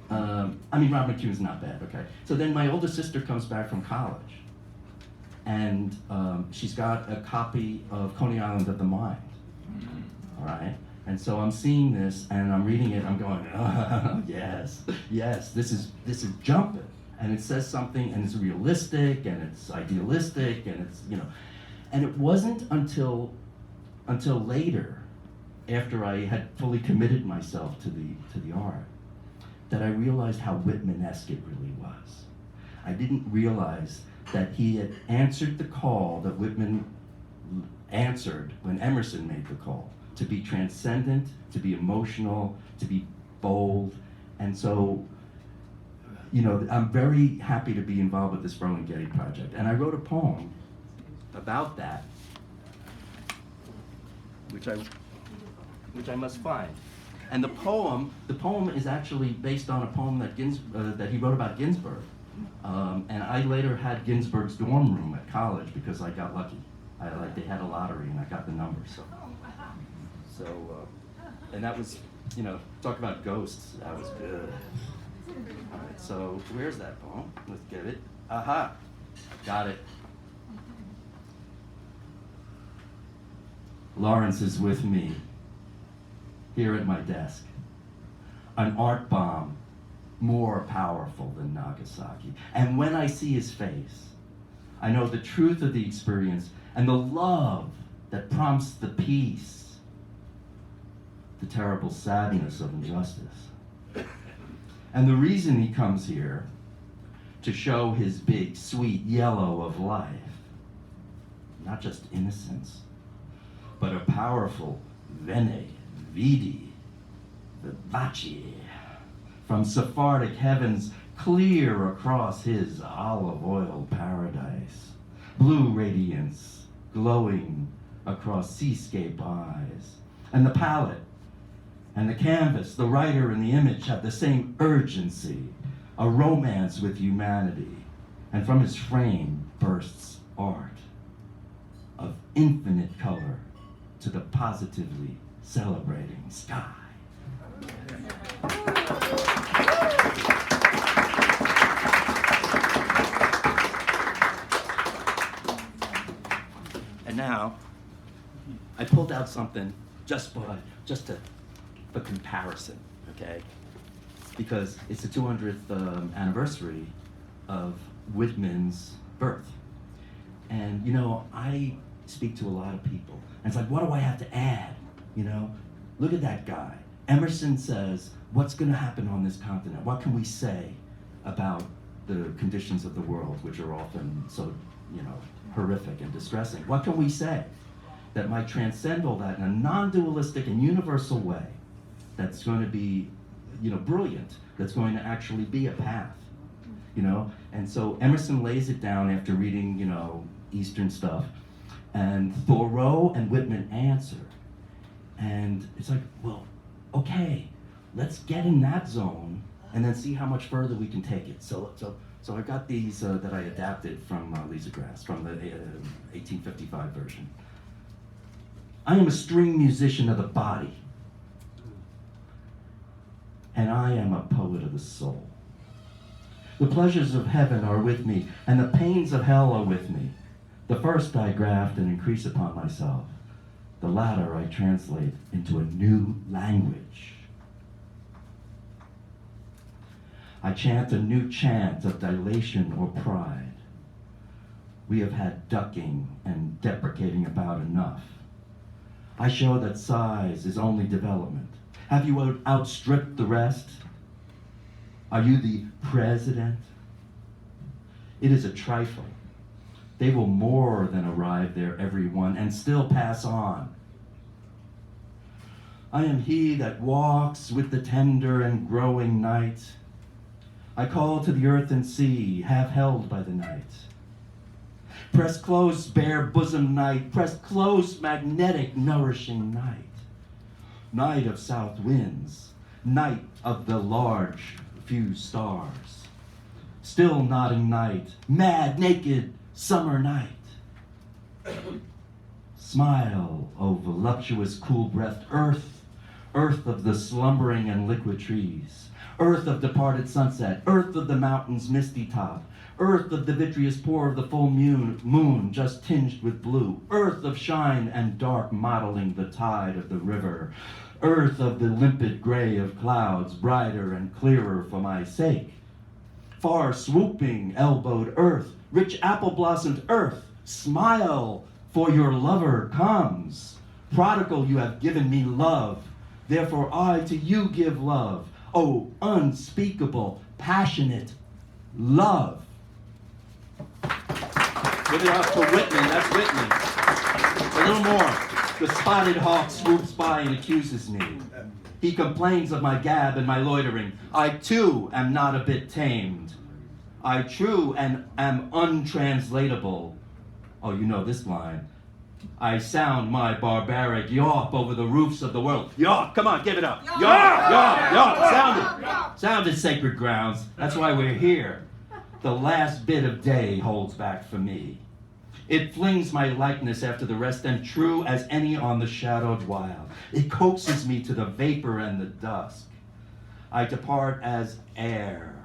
[SPEAKER 15] Robert McHugh's not bad, okay? So then my older sister comes back from college, and she's got a copy of Coney Island of the Mind, all right? And so I'm seeing this, and I'm reading it, I'm going, oh, yes, this is jumping. And it says something, and it's realistic, and it's idealistic, and it's, you know. And it wasn't until later, after I had fully committed myself to the art, that I realized how Whitman-esque it really was. I didn't realize that he had answered the call that Whitman answered when Emerson made the call, to be transcendent, to be emotional, to be bold. And so, you know, I'm very happy to be involved with this Ferlinghetti project. And I wrote a poem about that, which I must find. And the poem is actually based on a poem that he wrote about Ginsberg. And I later had Ginsberg's dorm room at college because I got lucky. They had a lottery and I got the number, so and that was, you know, talk about ghosts, that was good. All right, so where's that poem? Let's get it. Aha, got it. Lawrence is with me, here at my desk. An art bomb more powerful than Nagasaki. And when I see his face, I know the truth of the experience and the love that prompts the peace, the terrible sadness of injustice. And the reason he comes here, to show his big, sweet yellow of life, not just innocence, but a powerful Vene, Vidi, Vivace, from Sephardic heavens clear across his olive oil paradise, blue radiance glowing across seascape eyes, and the palette and the canvas, the writer and the image have the same urgency, a romance with humanity, and from his frame bursts art of infinite color to the positively celebrating sky. And now, I pulled out something just for comparison, okay? Because it's the 200th anniversary of Whitman's birth. And, you know, I speak to a lot of people, and it's like, what do I have to add? You know, look at that guy. Emerson says, what's gonna happen on this continent? What can we say about the conditions of the world, which are often so, you know, horrific and distressing? What can we say that might transcend all that in a non-dualistic and universal way that's going to be, you know, brilliant, that's going to actually be a path, you know? And so Emerson lays it down after reading, you know, Eastern stuff, and Thoreau and Whitman answer. And it's like, well, okay, let's get in that zone and then see how much further we can take it. So I got these that I adapted from Lisa Grass, from the 1855 version. I am a string musician of the body, and I am a poet of the soul. The pleasures of heaven are with me, and the pains of hell are with me. The first I graft and increase upon myself. The latter I translate into a new language. I chant a new chant of dilation or pride. We have had ducking and deprecating about enough. I show that size is only development. Have you outstripped the rest? Are you the president? It is a trifle. They will more than arrive there, everyone, and still pass on. I am he that walks with the tender and growing night. I call to the earth and sea, half held by the night. Press close, bare bosom night, press close, magnetic, nourishing night. Night of south winds, night of the large few stars. Still nodding night, mad, naked, summer night. Smile, O voluptuous, cool-breathed earth, earth of the slumbering and liquid trees, earth of departed sunset, earth of the mountain's misty top, earth of the vitreous pour of the full moon just tinged with blue, earth of shine and dark modeling the tide of the river, earth of the limpid gray of clouds, brighter and clearer for my sake. Far swooping, elbowed earth, rich apple-blossomed earth, smile, for your lover comes. Prodigal, you have given me love, therefore I to you give love. Oh, unspeakable, passionate love. Give it up for Whitman, that's Whitman. A little more. The spotted hawk swoops by and accuses me. He complains of my gab and my loitering. I too am not a bit tamed. I too am untranslatable. Oh, you know this line. I sound my barbaric yawp over the roofs of the world. Yawp, come on, give it up. Yawp, yawp, yawp, sound it. Sound it, sacred grounds. That's why we're here. The last bit of day holds back for me. It flings my likeness after the rest, and true as any on the shadowed wild. It coaxes me to the vapor and the dusk. I depart as air.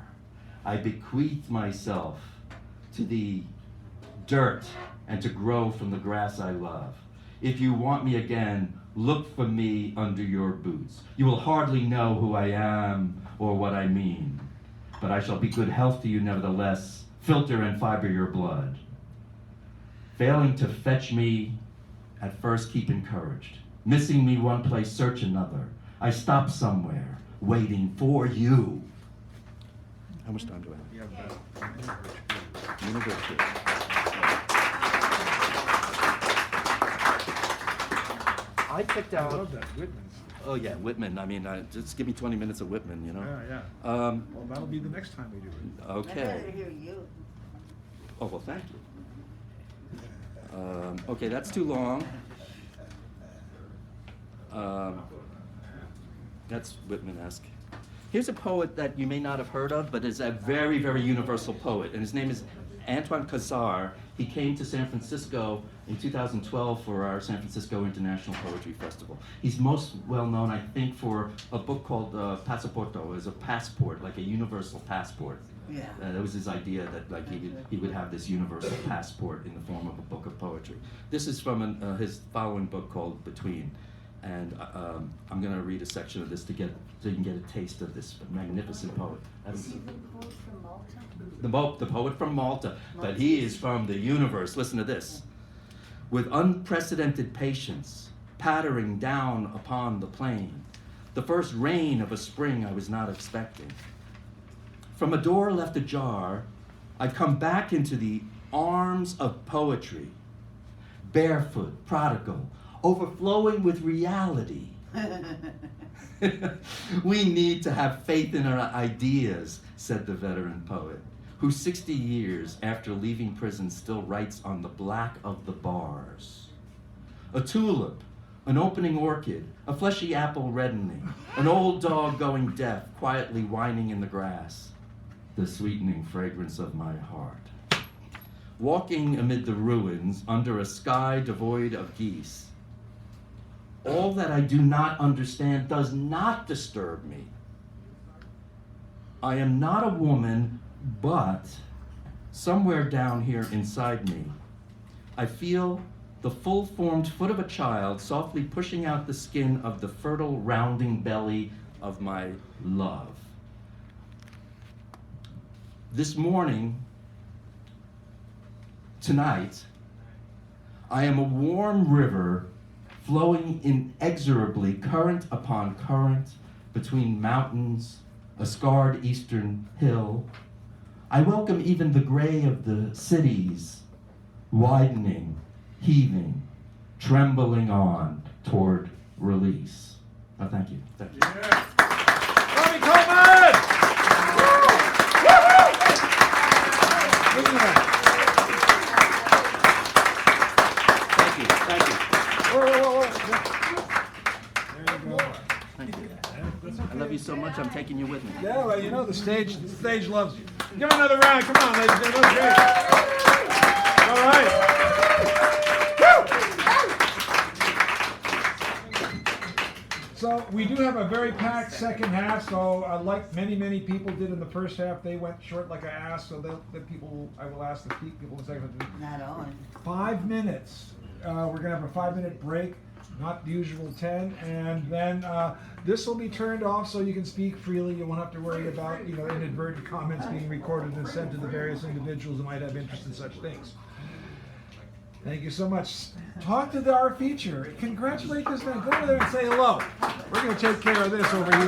[SPEAKER 15] I bequeath myself to the dirt and to grow from the grass I love. If you want me again, look for me under your boots. You will hardly know who I am or what I mean, but I shall be good health to you nevertheless. Filter and fiber your blood. Failing to fetch me, at first keep encouraged. Missing me one place, search another. I stop somewhere, waiting for you. How much time do I have? Minute or two. I picked out.
[SPEAKER 2] I love that, Whitman.
[SPEAKER 15] Oh yeah, Whitman. I mean, just give me 20 minutes of Whitman, you know.
[SPEAKER 2] Yeah. Well, that'll be the next time we do it.
[SPEAKER 15] Okay.
[SPEAKER 16] I hear you.
[SPEAKER 15] Oh well, thank you. Okay, that's too long. That's Whitman-esque. Here's a poet that you may not have heard of, but is a very, very universal poet, and his name is Antoine Cazar. He came to San Francisco in 2012 for our San Francisco International Poetry Festival. He's most well known, I think, for a book called Passaporto, as a passport, like a universal passport.
[SPEAKER 16] Yeah.
[SPEAKER 15] That was his idea, that like he would have this universal passport in the form of a book of poetry. This is from his following book called Between, and I'm going to read a section of this so you can get a taste of this magnificent poet.
[SPEAKER 16] Is he the poet from Malta?
[SPEAKER 15] The poet from Malta, but he is from the universe. Listen to this. With unprecedented patience, pattering down upon the plain, the first rain of a spring I was not expecting. From a door left ajar, I come back into the arms of poetry, barefoot, prodigal, overflowing with reality. We need to have faith in our ideas, said the veteran poet, who 60 years after leaving prison still writes on the black of the bars. A tulip, an opening orchid, a fleshy apple reddening, an old dog going deaf, quietly whining in the grass, the sweetening fragrance of my heart. Walking amid the ruins under a sky devoid of geese, all that I do not understand does not disturb me. I am not a woman, but somewhere down here inside me, I feel the full-formed foot of a child softly pushing out the skin of the fertile, rounding belly of my love. This morning, tonight, I am a warm river flowing inexorably, current upon current, between mountains, a scarred eastern hill. I welcome even the gray of the cities, widening, heaving, trembling on toward release. But thank you.
[SPEAKER 2] Robbie Coleman! Look at that.
[SPEAKER 7] Thank you. Thank you.
[SPEAKER 2] Whoa. There you go.
[SPEAKER 15] Thank you. I love you so much. I'm taking you with me.
[SPEAKER 2] Yeah, well, you know the stage loves you. Give him another round. Come on, ladies and gentlemen. Great. All right. So we do have a very packed second half. So like many people did in the first half, they went short like I asked. So the people, I will ask the people in the second half.
[SPEAKER 16] Not on.
[SPEAKER 2] 5 minutes. We're gonna have a 5-minute break, not the usual 10, and then this will be turned off so you can speak freely. You won't have to worry about inadvertent comments being recorded and sent to the various individuals who might have interest in such things. Thank you so much. Talk to our feature. Congratulate this man. Go over there and say hello. We're gonna take care of this over here.